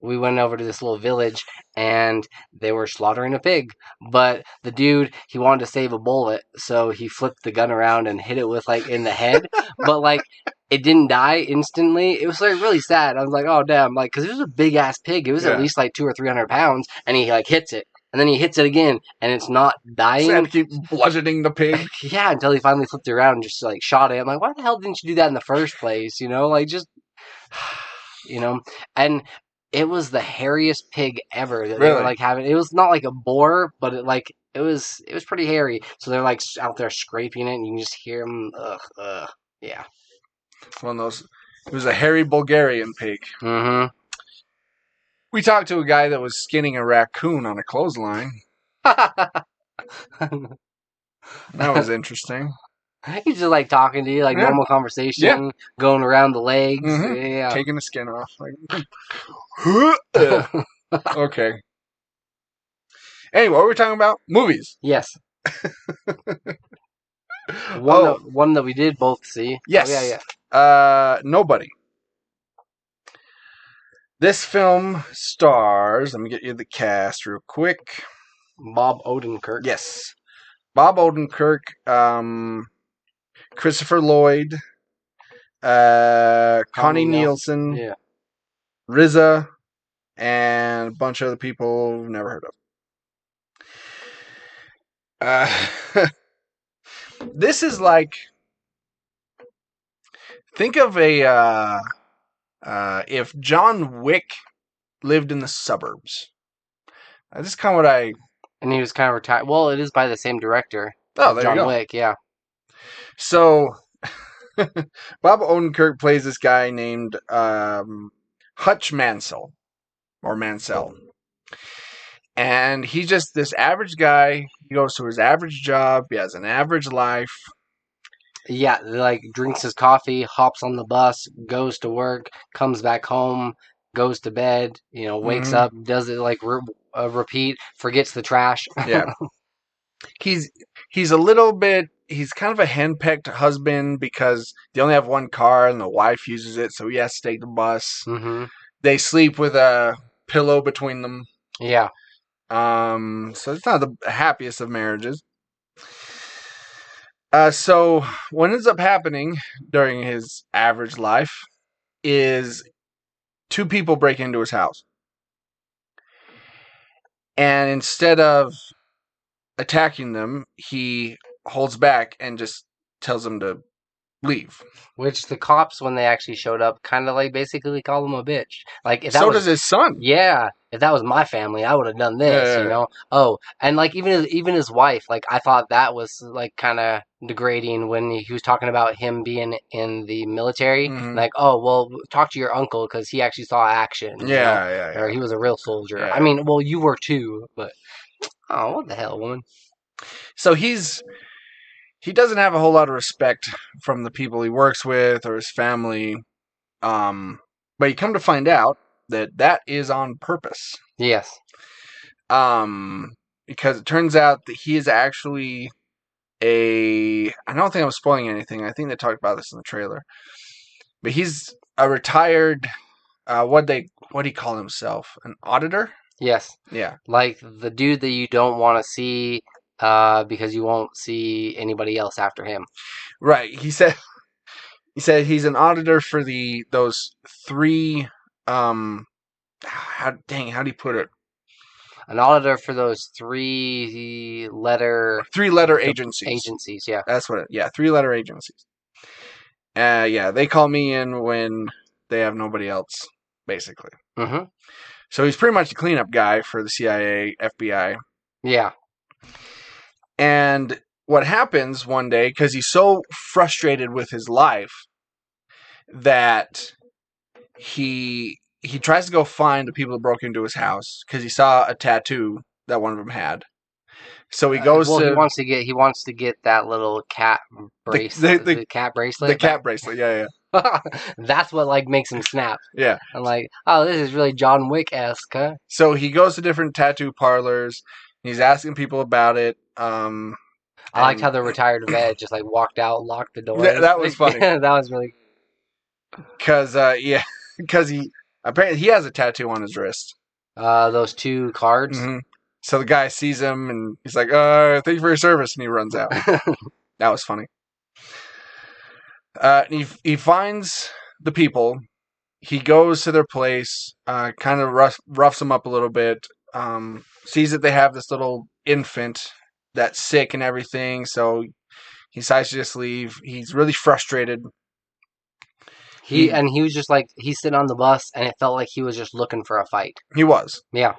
we went over to this little village and they were slaughtering a pig. But the dude, he wanted to save a bullet, so he flipped the gun around and hit it with like in the head. But like it didn't die instantly. It was like really sad. I was like, oh damn, like because it was a big ass pig. It was at least like 200 or 300 pounds, and he like hits it. And then he hits it again, and it's not dying. So I had to keep bludgeoning the pig. Yeah, until he finally flipped it around and just like shot it. I'm like, why the hell didn't you do that in the first place? You know, like just, you know. And it was the hairiest pig ever that they were like having. It was not like a boar, but it was pretty hairy. So they're like out there scraping it, and you can just hear them. Yeah. One of those. It was a hairy Bulgarian pig. Mm-hmm. We talked to a guy that was skinning a raccoon on a clothesline. That was interesting. He's just like talking to you, like normal conversation, going around the legs. Yeah. Taking the skin off. Like, okay. Anyway, what were we talking about? Movies. Yes. One that we did both see. Yes. Oh, yeah. Nobody. This film stars, let me get you the cast real quick. Bob Odenkirk. Yes. Bob Odenkirk, Christopher Lloyd, Connie Nielsen, RZA, and a bunch of other people we've never heard of. This is like, think of a... if John Wick lived in the suburbs. This is kind of what I... And he was kind of retired. Well, it is by the same director. Oh, there you go. John Wick, yeah. So, Bob Odenkirk plays this guy named Hutch Mansell. Or Mansell. And he's just this average guy. He goes to his average job. He has an average life. Yeah, like drinks his coffee, hops on the bus, goes to work, comes back home, goes to bed, you know, wakes up, does it like repeat, forgets the trash. Yeah. he's a little bit. He's kind of a henpecked husband because they only have one car and the wife uses it, so he has to take the bus. Mm-hmm. They sleep with a pillow between them. Yeah. So it's not the happiest of marriages. So what ends up happening during his average life is 2 people break into his house. And instead of attacking them, he holds back and just tells them to leave. Which the cops, when they actually showed up, kind of like basically call him a bitch. Like if that So was, does his son. yeah, if that was my family, I would have done this, Yeah. you know. Oh, and like even his wife, like I thought that was like kind of degrading when he was talking about him being in the military. Mhm. Like, oh well, talk to your uncle because he actually saw action. you know? Yeah. Or he was a real soldier. Yeah. I mean, well, you were too, but oh, what the hell, woman? So he doesn't have a whole lot of respect from the people he works with or his family. But you come to find out that is on purpose. Yes. Because it turns out that he is actually I don't think I'm spoiling anything. I think they talked about this in the trailer. But he's a retired, what do he call himself? An auditor? Yes. Yeah. Like the dude that you don't want to see because you won't see anybody else after him. Right. He said he's an auditor for those 3 how do you put it? An auditor for those 3-letter agencies. Agencies, yeah. That's what 3-letter agencies. Yeah, they call me in when they have nobody else, basically. Mm-hmm. So he's pretty much the cleanup guy for the CIA, FBI. Yeah. And what happens one day, because he's so frustrated with his life, that he tries to go find the people who broke into his house because he saw a tattoo that one of them had. So he goes well, to. he wants to get that little cat bracelet. The cat bracelet. The cat bracelet. Yeah. That's what like makes him snap. Yeah. I'm like, oh, this is really John Wick-esque, huh? So he goes to different tattoo parlors. He's asking people about it. I liked how the retired vet just like walked out, locked the door. That was funny. That was really. Because he apparently he has a tattoo on his wrist. Those 2 cards. Mm-hmm. So the guy sees him and he's like, "Thank you for your service," and he runs out. That was funny. He finds the people. He goes to their place, kind of roughs them up a little bit. Sees that they have this little infant that's sick and everything, so he decides to just leave. He's really frustrated. He was just like, he's sitting on the bus, and it felt like he was just looking for a fight. He was. Yeah.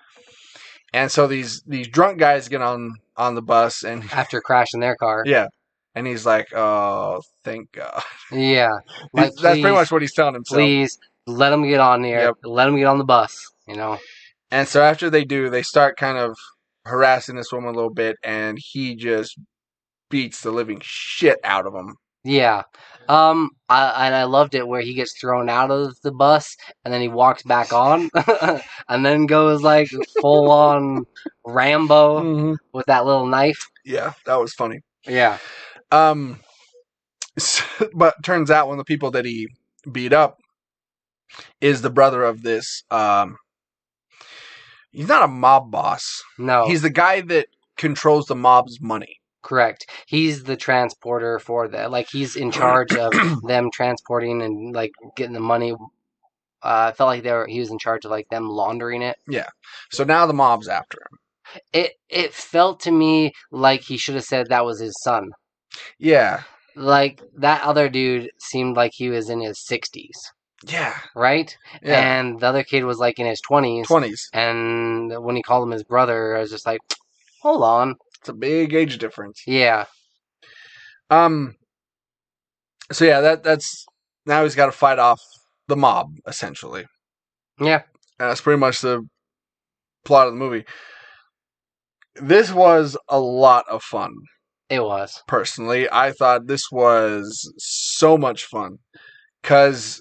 And so these drunk guys get on the bus and after crashing their car. Yeah. And he's like, "Oh, thank God." Yeah. Like, that's pretty much what he's telling himself. Please let him get on here. Yep. Let him get on the bus, you know. And so after they do, they start kind of harassing this woman a little bit, and he just beats the living shit out of him. Yeah. I loved it where he gets thrown out of the bus and then he walks back on and then goes like full on Rambo with that little knife. Yeah, that was funny. Yeah. But turns out one of the people that he beat up is the brother of this. He's not a mob boss. No. He's the guy that controls the mob's money. Correct. He's the transporter for that. Like, he's in charge of them transporting and, like, getting the money. I felt like he was in charge of, like, them laundering it. Yeah. So now the mob's after him. It felt to me like he should have said that was his son. Yeah. Like, that other dude seemed like he was in his 60s. Yeah. Right? Yeah. And the other kid was, like, in his 20s. 20s. And when he called him his brother, I was just like, hold on. It's a big age difference. Yeah. So yeah, that's now he's got to fight off the mob essentially. Yeah. And that's pretty much the plot of the movie. This was a lot of fun. It was. Personally, I thought this was so much fun because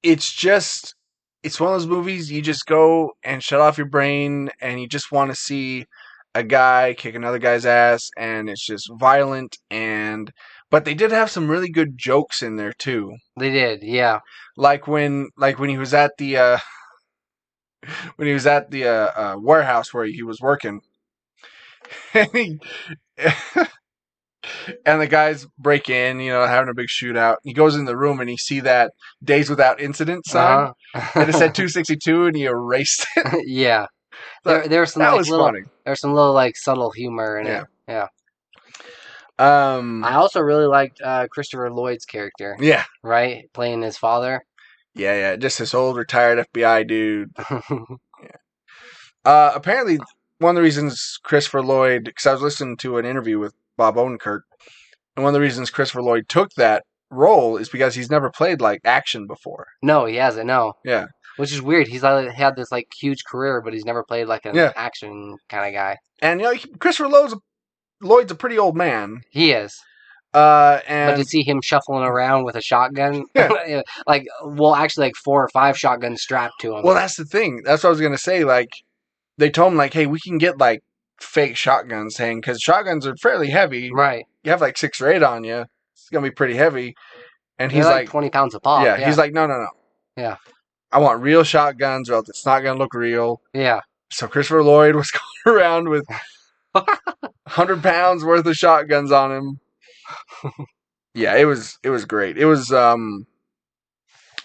it's one of those movies you just go and shut off your brain and you just want to see a guy kick another guy's ass, and it's just violent. But they did have some really good jokes in there too. They did, yeah. Like when he was at the warehouse where he was working, and, and the guys break in, having a big shootout. He goes in the room and he see that Days Without Incident sign, and it said 262, and he erased it. Yeah. There's some that like was little, funny. There's some little like subtle humor in it. Yeah. I also really liked Christopher Lloyd's character. Yeah. Right? Playing his father. Yeah. Just this old retired FBI dude. Apparently, one of the reasons Christopher Lloyd, because I was listening to an interview with Bob Odenkirk, and one of the reasons Christopher Lloyd took that role is because he's never played like action before. No, he hasn't. No. Yeah. Which is weird. He's had this like huge career, but he's never played like an action kind of guy. And Christopher Lloyd's a pretty old man. He is. But to see him shuffling around with a shotgun, yeah. actually like 4 or 5 shotguns strapped to him. Well, that's the thing. That's what I was gonna say. Like, they told him, like, hey, we can get like fake shotguns, saying because shotguns are fairly heavy. Right. You have like 6 or 8 on you. It's gonna be pretty heavy. And he's like 20 pounds a pop. Yeah. He's like, no. Yeah. I want real shotguns, or else it's not gonna look real. Yeah. So Christopher Lloyd was going around with 100 pounds worth of shotguns on him. Yeah, it was great. It was I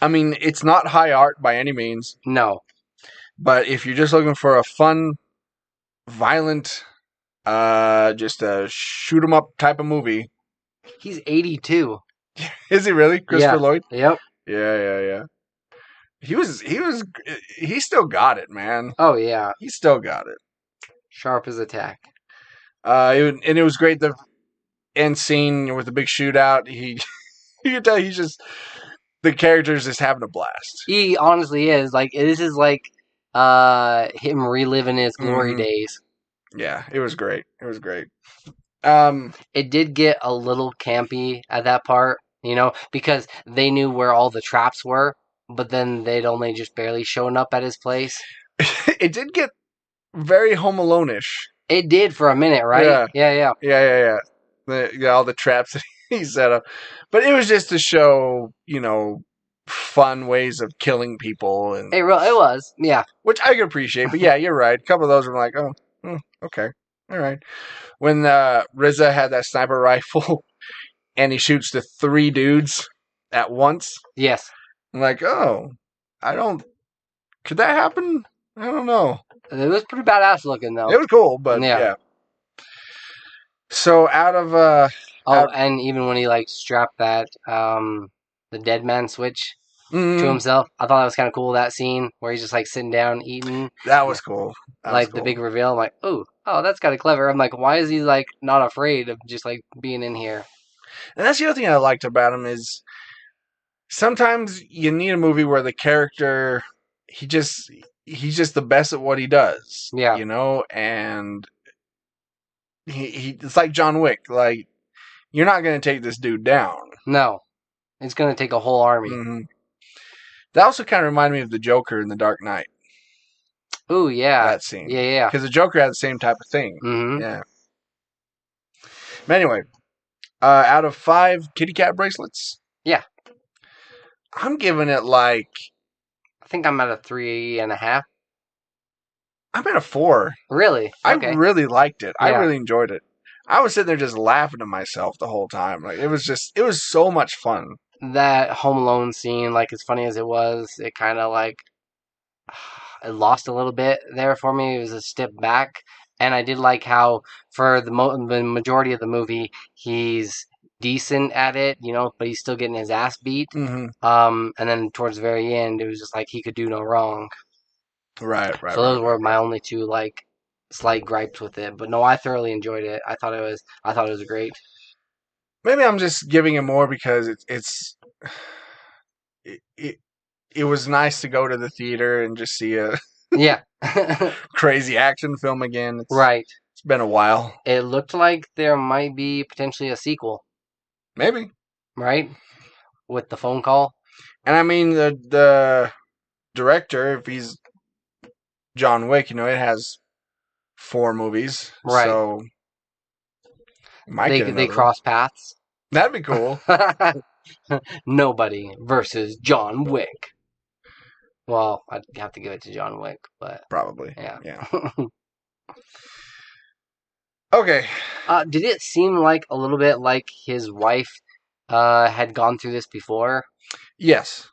mean, it's not high art by any means. No. But if you're just looking for a fun, violent, just a shoot 'em up type of movie. He's 82. Is he really? Christopher Lloyd? Yep. Yeah. He still got it, man. Oh yeah. He still got it. Sharp as a tack. And it was great, the end scene with the big shootout. You can tell the character's just having a blast. He honestly is. Like, this is like him reliving his glory days. Yeah, it was great. It did get a little campy at that part, because they knew where all the traps were, but then they'd only just barely shown up at his place. It did get very Home Alone-ish. It did for a minute, right? Yeah. All the traps that he set up. But it was just to show, fun ways of killing people. And it was, yeah. Which I can appreciate, but yeah, you're right. A couple of those were like, okay. All right. When RZA had that sniper rifle and he shoots the 3 dudes at once. Yes. I'm like, could that happen? I don't know. It was pretty badass looking, though. It was cool, but yeah. So out of and even when he like strapped that the dead man switch to himself, I thought that was kind of cool. That scene where he's just like sitting down eating. That was cool. The big reveal. I'm like, oh, that's kind of clever. I'm like, why is he like not afraid of just like being in here? And that's the other thing I liked about him is sometimes you need a movie where the character he's just the best at what he does. Yeah. And he it's like John Wick. Like, you're not going to take this dude down. No. It's going to take a whole army. Mm-hmm. That also kind of reminded me of the Joker in The Dark Knight. Ooh, yeah. That scene. Yeah. Because the Joker had the same type of thing. Mm-hmm. Yeah. But anyway, out of 5 kitty cat bracelets. Yeah. I'm giving it like... I think I'm at a 3.5. I'm at a 4. Really? Okay. I really liked it. Yeah. I really enjoyed it. I was sitting there just laughing to myself the whole time. Like, it was so much fun. That Home Alone scene, like, as funny as it was, it kind of like it lost a little bit there for me. It was a step back, and I did like how for the majority of the movie he's decent at it, but he's still getting his ass beat. Mm-hmm. And then towards the very end, it was just like he could do no wrong. Right. So those were my only 2 like slight gripes with it. But no, I thoroughly enjoyed it. I thought it was great. Maybe I'm just giving it more because it was nice to go to the theater and just see a crazy action film again. Right. It's been a while. It looked like there might be potentially a sequel. Maybe. Right? With the phone call. And I mean, the director, if he's John Wick, it has 4 movies. Right. So might get They another cross paths. one. That'd be cool. Nobody versus John Wick. Well, I'd have to give it to John Wick, but Probably. yeah. Okay. Did it seem like a little bit like his wife had gone through this before? Yes.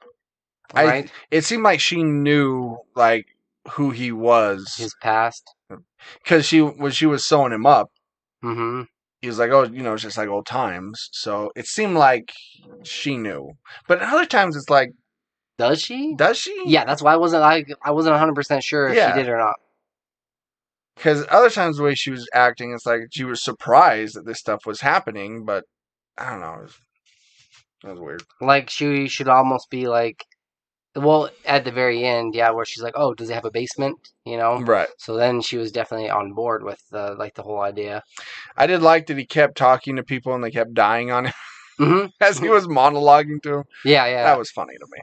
Right? It seemed like she knew like who he was His past. because when she was sewing him up, Mm-hmm. he was like, "Oh, it's just like old times." So it seemed like she knew, but other times it's like, Does she? does she? Yeah, that's why I wasn't 100% sure if she did or not. Because other times the way she was acting, it's like she was surprised that this stuff was happening, but I don't know. That was weird. Like she should almost be like, well, at the very end, yeah, where she's like, "Oh, does it have a basement?" Right. So then she was definitely on board with the whole idea. I did like that he kept talking to people and they kept dying on him Mm-hmm. as he was monologuing to them. Yeah. That was funny to me.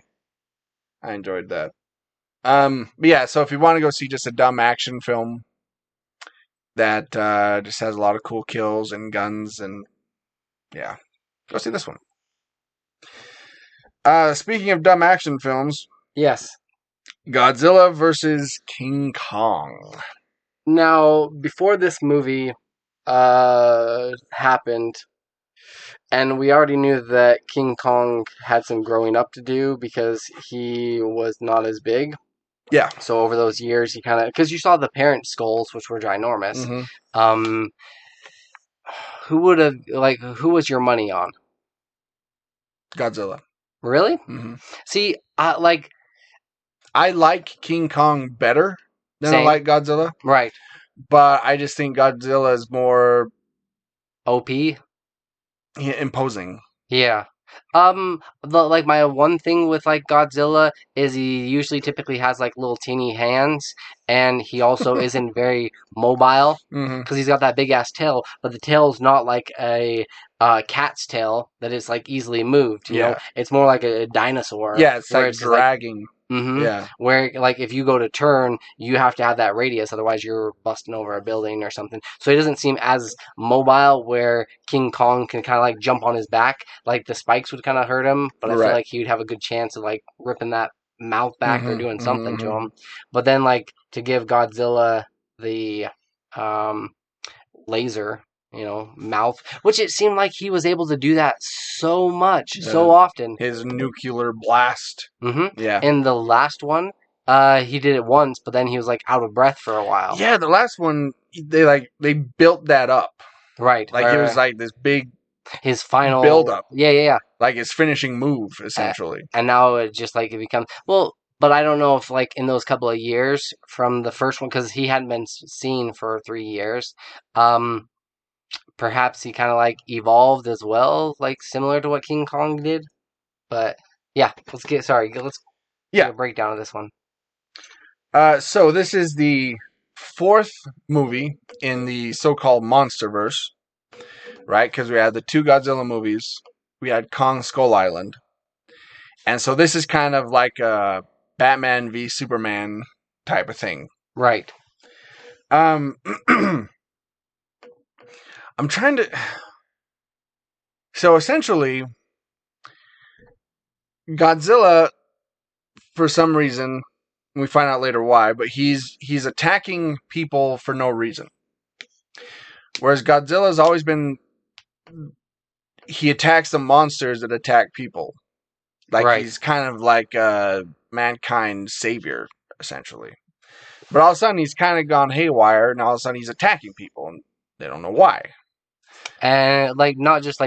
I enjoyed that. But yeah, so if you want to go see just a dumb action film that just has a lot of cool kills and guns and yeah, go see this one. Speaking of dumb action films, Yes. Godzilla versus King Kong. Now, before this movie happened, and we already knew that King Kong had some growing up to do because he was not as big. Yeah. So over those years, he kind of, because you saw the parent skulls, which were ginormous. Mm-hmm. Who was your money on? Godzilla. Really? Mm-hmm. See, I like King Kong better than I like Godzilla. Right. But I just think Godzilla is more OP. Imposing. Yeah. My one thing with Godzilla is he usually typically has little teeny hands, and he also isn't very mobile because he's got that big ass tail. But the tail's not like a cat's tail that is easily moved. You know, it's more like a dinosaur. Yeah, it's like dragging. Yeah. Where if you go to turn, you have to have that radius, otherwise you're busting over a building or something. So he doesn't seem as mobile. Where King Kong can kind of jump on his back, the spikes would kind of hurt him, but I feel like he would have a good chance of ripping that mouth back or doing something to him. But then to give Godzilla the laser, mouth, which it seemed like he was able to do that so much, so often. His nuclear blast. Mm-hmm. Yeah. In the last one, he did it once, but then he was out of breath for a while. Yeah, the last one, they built that up. Right. It was this big his final build up. Yeah. His finishing move, essentially. And now it just it becomes but I don't know if in those couple of years from the first one, because he hadn't been seen for 3 years, perhaps he kind of evolved as well, similar to what King Kong did. But yeah, let's get a breakdown of this one. So this is the 4th movie in the so-called MonsterVerse, right? Because we had the 2 Godzilla movies, we had Kong Skull Island, and so this is kind of like a Batman v Superman type of thing, right? I'm trying to. So essentially, Godzilla, for some reason, we find out later why, but he's attacking people for no reason. Whereas Godzilla's always been, he attacks the monsters that attack people. He's kind of like a mankind savior, essentially. But all of a sudden, he's kind of gone haywire, and all of a sudden, he's attacking people, and they don't know why. And not just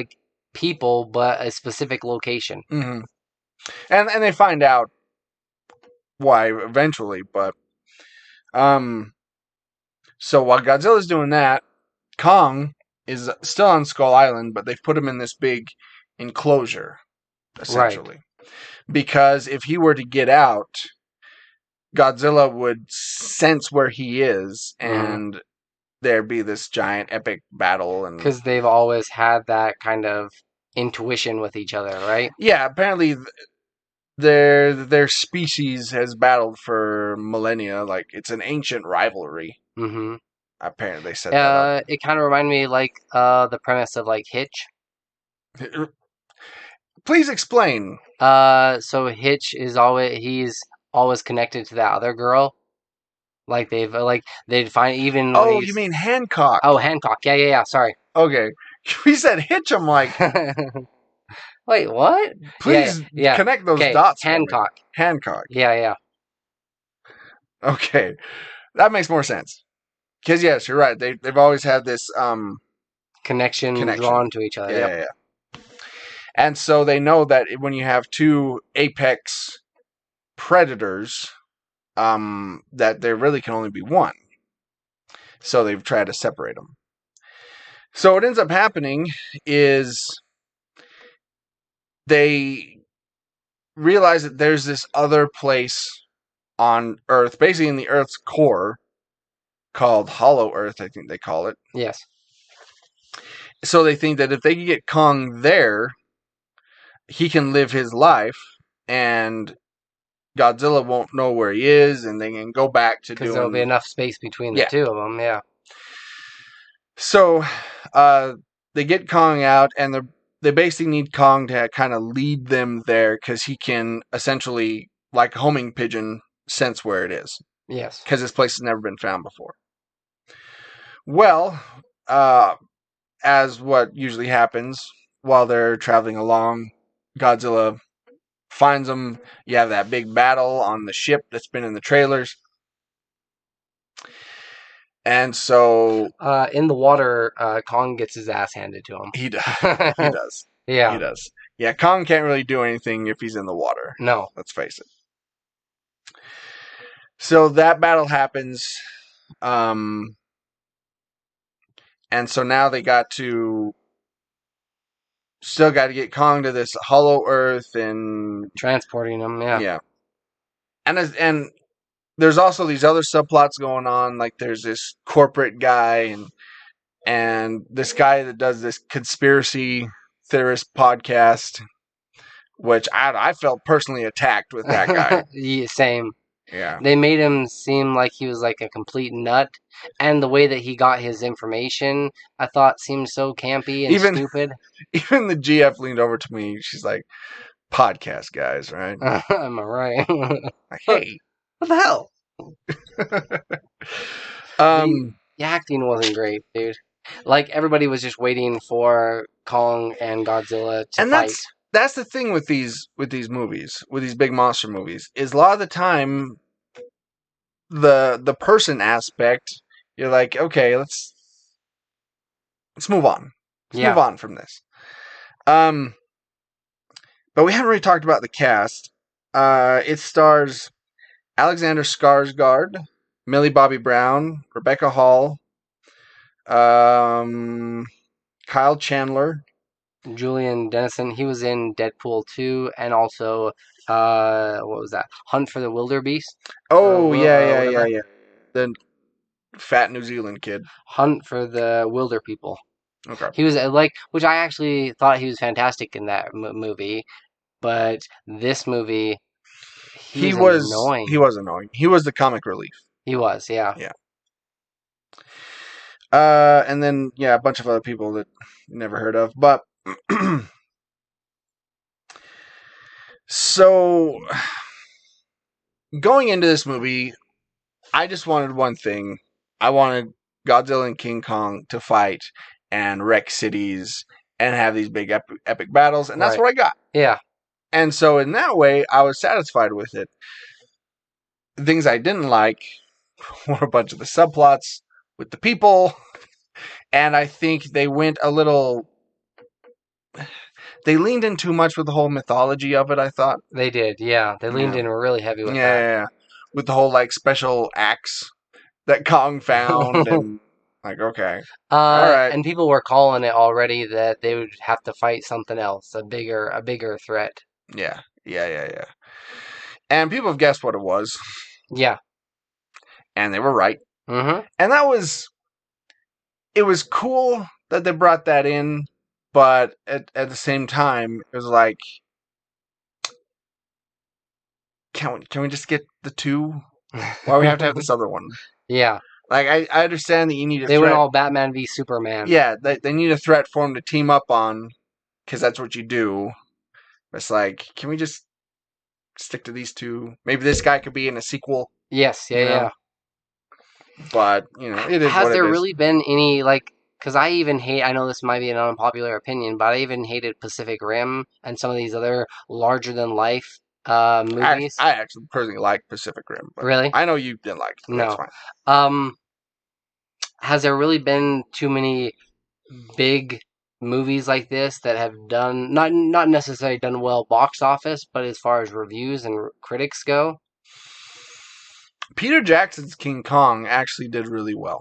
people, but a specific location. Mm-hmm. And they find out why eventually, but so while Godzilla's doing that, Kong is still on Skull Island, but they've put him in this big enclosure, essentially. Right. Because if he were to get out, Godzilla would sense where he is, and there'd be this giant epic battle. And because they've always had that kind of intuition with each other, right? Yeah, apparently their species has battled for millennia. It's an ancient rivalry. Mm-hmm. apparently they set that up. It kind of reminded me like the premise of like Hitch. Please explain. So Hitch is he's always connected to that other girl. Like they'd find even when Oh, you mean Hancock? Oh, Hancock. Yeah. Sorry. Okay. We said Hitch. I'm like, wait, what? please Yeah. connect those Okay, dots. Hancock. For me. Hancock. Yeah. Okay, that makes more sense. Because yes, you're right. They've always had this connection drawn to each other. Yeah. And so they know that when you have two apex predators, that there really can only be one. So they've tried to separate them. So what ends up happening is they realize that there's this other place on Earth, basically in the Earth's core, called Hollow Earth, I think they call it. Yes. So they think that if they can get Kong there, he can live his life, and Godzilla won't know where he is, and they can go back to doing... Because there'll be enough space between the two of them, yeah. So, they get Kong out, and they basically need Kong to kind of lead them there, because he can essentially, like a homing pigeon, sense where it is. Yes. Because this place has never been found before. Well, as what usually happens, while they're traveling along, Godzilla finds them. You have that big battle on the ship that's been in the trailers. And so... in the water, Kong gets his ass handed to him. He does. He does. Yeah. He does. Yeah, Kong can't really do anything if he's in the water. No. Let's face it. So that battle happens. And so now they still got to get Kong to this Hollow Earth and... transporting him, yeah. Yeah. And there's also these other subplots going on, like there's this corporate guy and this guy that does this conspiracy theorist podcast, which I felt personally attacked with that guy. Yeah, same. Yeah. They made him seem like he was like a complete nut, and the way that he got his information, I thought seemed so campy and stupid. Even the GF leaned over to me. She's like, "Podcast guys, right?" Am I right? Like, hey, what the hell? The acting wasn't great, dude. Like everybody was just waiting for Kong and Godzilla to fight. That's the thing with these movies, with these big monster movies, is a lot of the time the person aspect, you're like, okay, let's move on. Let's move on from this. But we haven't really talked about the cast. It stars Alexander Skarsgård, Millie Bobby Brown, Rebecca Hall, Kyle Chandler, Julian Dennison. He was in Deadpool 2 and also what was that? Hunt for the Wildebeest. Oh, yeah. The fat New Zealand kid. Hunt for the Wilder People. Okay. He was which I actually thought he was fantastic in that movie, but this movie, he was annoying. He was annoying. He was the comic relief. He was, yeah. Yeah. And then, a bunch of other people that you never heard of. But, so, going into this movie, I just wanted one thing. I wanted Godzilla and King Kong to fight and wreck cities and have these big epic battles, and that's what I got. Yeah. And so, in that way, I was satisfied with it. The things I didn't like were a bunch of the subplots with the people, and I think they went a little... They leaned in too much with the whole mythology of it, I thought. They did, yeah. They leaned in really heavy with that. Yeah. With the whole, special axe that Kong found, and, okay. All right. And people were calling it already that they would have to fight something else, a bigger threat. Yeah. And people have guessed what it was. Yeah. And they were right. Mm-hmm. And it was cool that they brought that in, but at the same time, it was like, can we just get the two? Why do we have to have this other one? Yeah. Like, I understand that you need a They threat. went all Batman v Superman. Yeah, they need a threat for him to team up on, because that's what you do. It's like, can we just stick to these two? Maybe this guy could be in a sequel. Yes, yeah, You know? yeah. But, it is Has what there it is. really been any, like, because I know this might be an unpopular opinion, but I even hated Pacific Rim and some of these other larger-than-life movies. I actually personally like Pacific Rim. But Really? I know you didn't like it, but No. that's fine. Has there really been too many big movies like this that have done, not necessarily done well box office, but as far as reviews and critics go? Peter Jackson's King Kong actually did really well.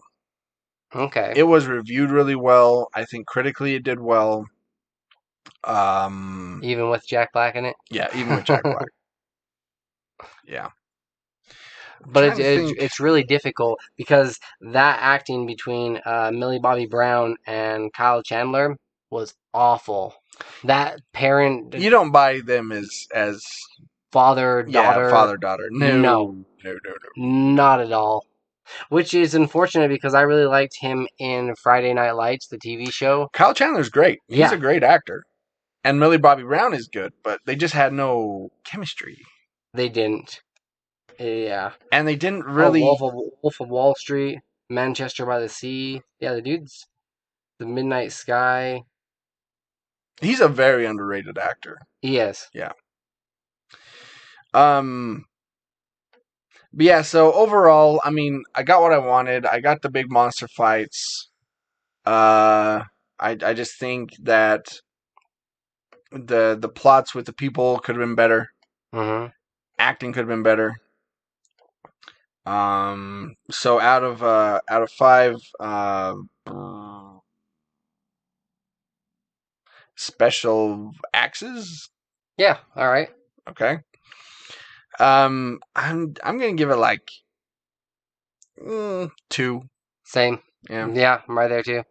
Okay. It was reviewed really well. I think critically it did well. Even with Jack Black in it? Yeah, even with Jack Black. Yeah. But it's really difficult because that acting between Millie Bobby Brown and Kyle Chandler was awful. That parent, You don't buy them as father, daughter. Yeah, father, daughter. No. Not at all. Which is unfortunate because I really liked him in Friday Night Lights, the TV show. Kyle Chandler's great. He's Yeah. a great actor. And Millie Bobby Brown is good, but they just had no chemistry. They didn't. Yeah. And they didn't really... Wolf of Wall Street, Manchester by the Sea. Yeah, the dude's... The Midnight Sky. He's a very underrated actor. He is. Yeah. But yeah, so overall, I mean, I got what I wanted. I got the big monster fights. I just think that the plots with the people could have been better. Mm-hmm. Acting could have been better. So out of 5 special axes. Yeah, all right. Okay. I'm gonna give it like 2. Same. Yeah. Yeah, I'm right there too.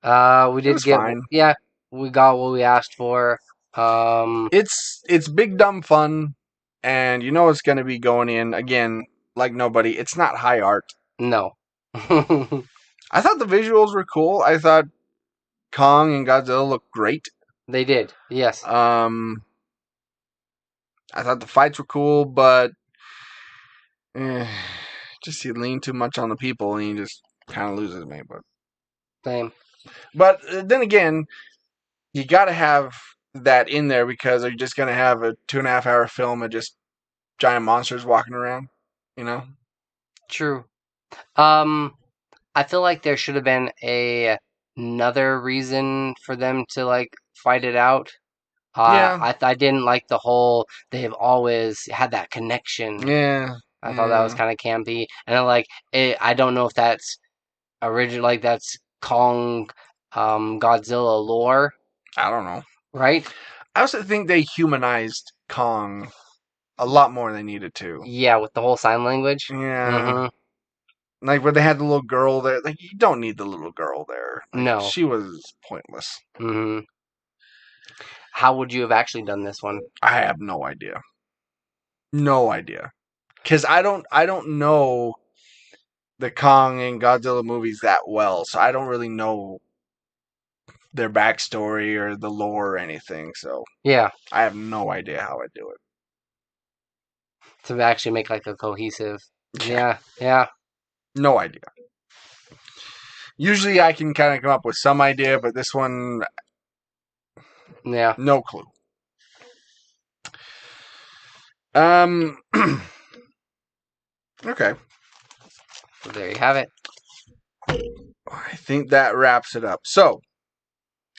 We It did was get fine. Yeah, we got what we asked for. It's big dumb fun, and you know it's gonna be going in again like nobody. It's not high art. No. I thought the visuals were cool. I thought Kong and Godzilla looked great. They did. Yes. I thought the fights were cool, but just you lean too much on the people and you just kind of loses me. But Same. But then again, you got to have that in there because are you just going to have a 2.5 hour film of just giant monsters walking around? You know? True. I feel like there should have been another reason for them to like fight it out. Yeah. I didn't like the whole they've always had that connection. Yeah. I thought that was kind of campy, and I don't know if that's original, like that's Kong, Godzilla lore. I don't know. Right? I also think they humanized Kong a lot more than they needed to. Yeah, with the whole sign language. Yeah. Mm-hmm. Like where they had the little girl there. Like you don't need the little girl there. Like, no. She was pointless. Mm-hmm. How would you have actually done this one? I have no idea. No idea. Because I don't know the Kong and Godzilla movies that well, so I don't really know their backstory or the lore or anything, so yeah, I have no idea how I'd do it. To actually make like a cohesive... Yeah. No idea. Usually I can kind of come up with some idea, but this one... Yeah. No clue. Okay. So there you have it. I think that wraps it up. So,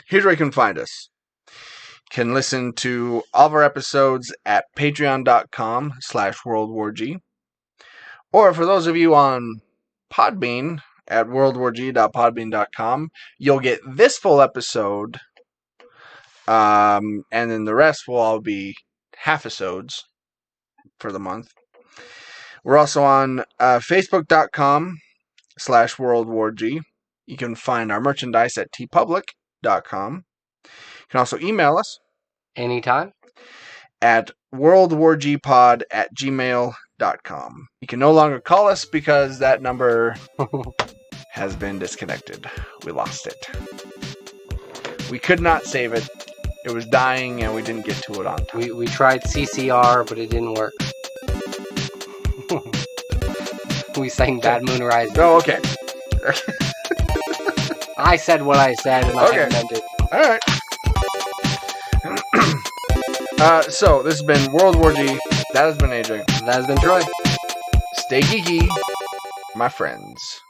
here's where you can find us. You can listen to all of our episodes at patreon.com/WorldWarG. Or for those of you on Podbean at worldwarg.podbean.com, you'll get this full episode, and then the rest will all be half-episodes for the month. We're also on facebook.com/WorldWarG. You can find our merchandise at tpublic.com. You can also email us anytime at worldwargpod@gmail.com. gmail.com. You can no longer call us because that number has been disconnected. We lost it. We could not save it. It was dying and we didn't get to it on time. We tried CCR, but it didn't work. We sang Bad Moon Rising. Oh, okay. I said what I said, and I meant it. All right. So, this has been World War G. That has been AJ. That has been Troy. Stay geeky, my friends.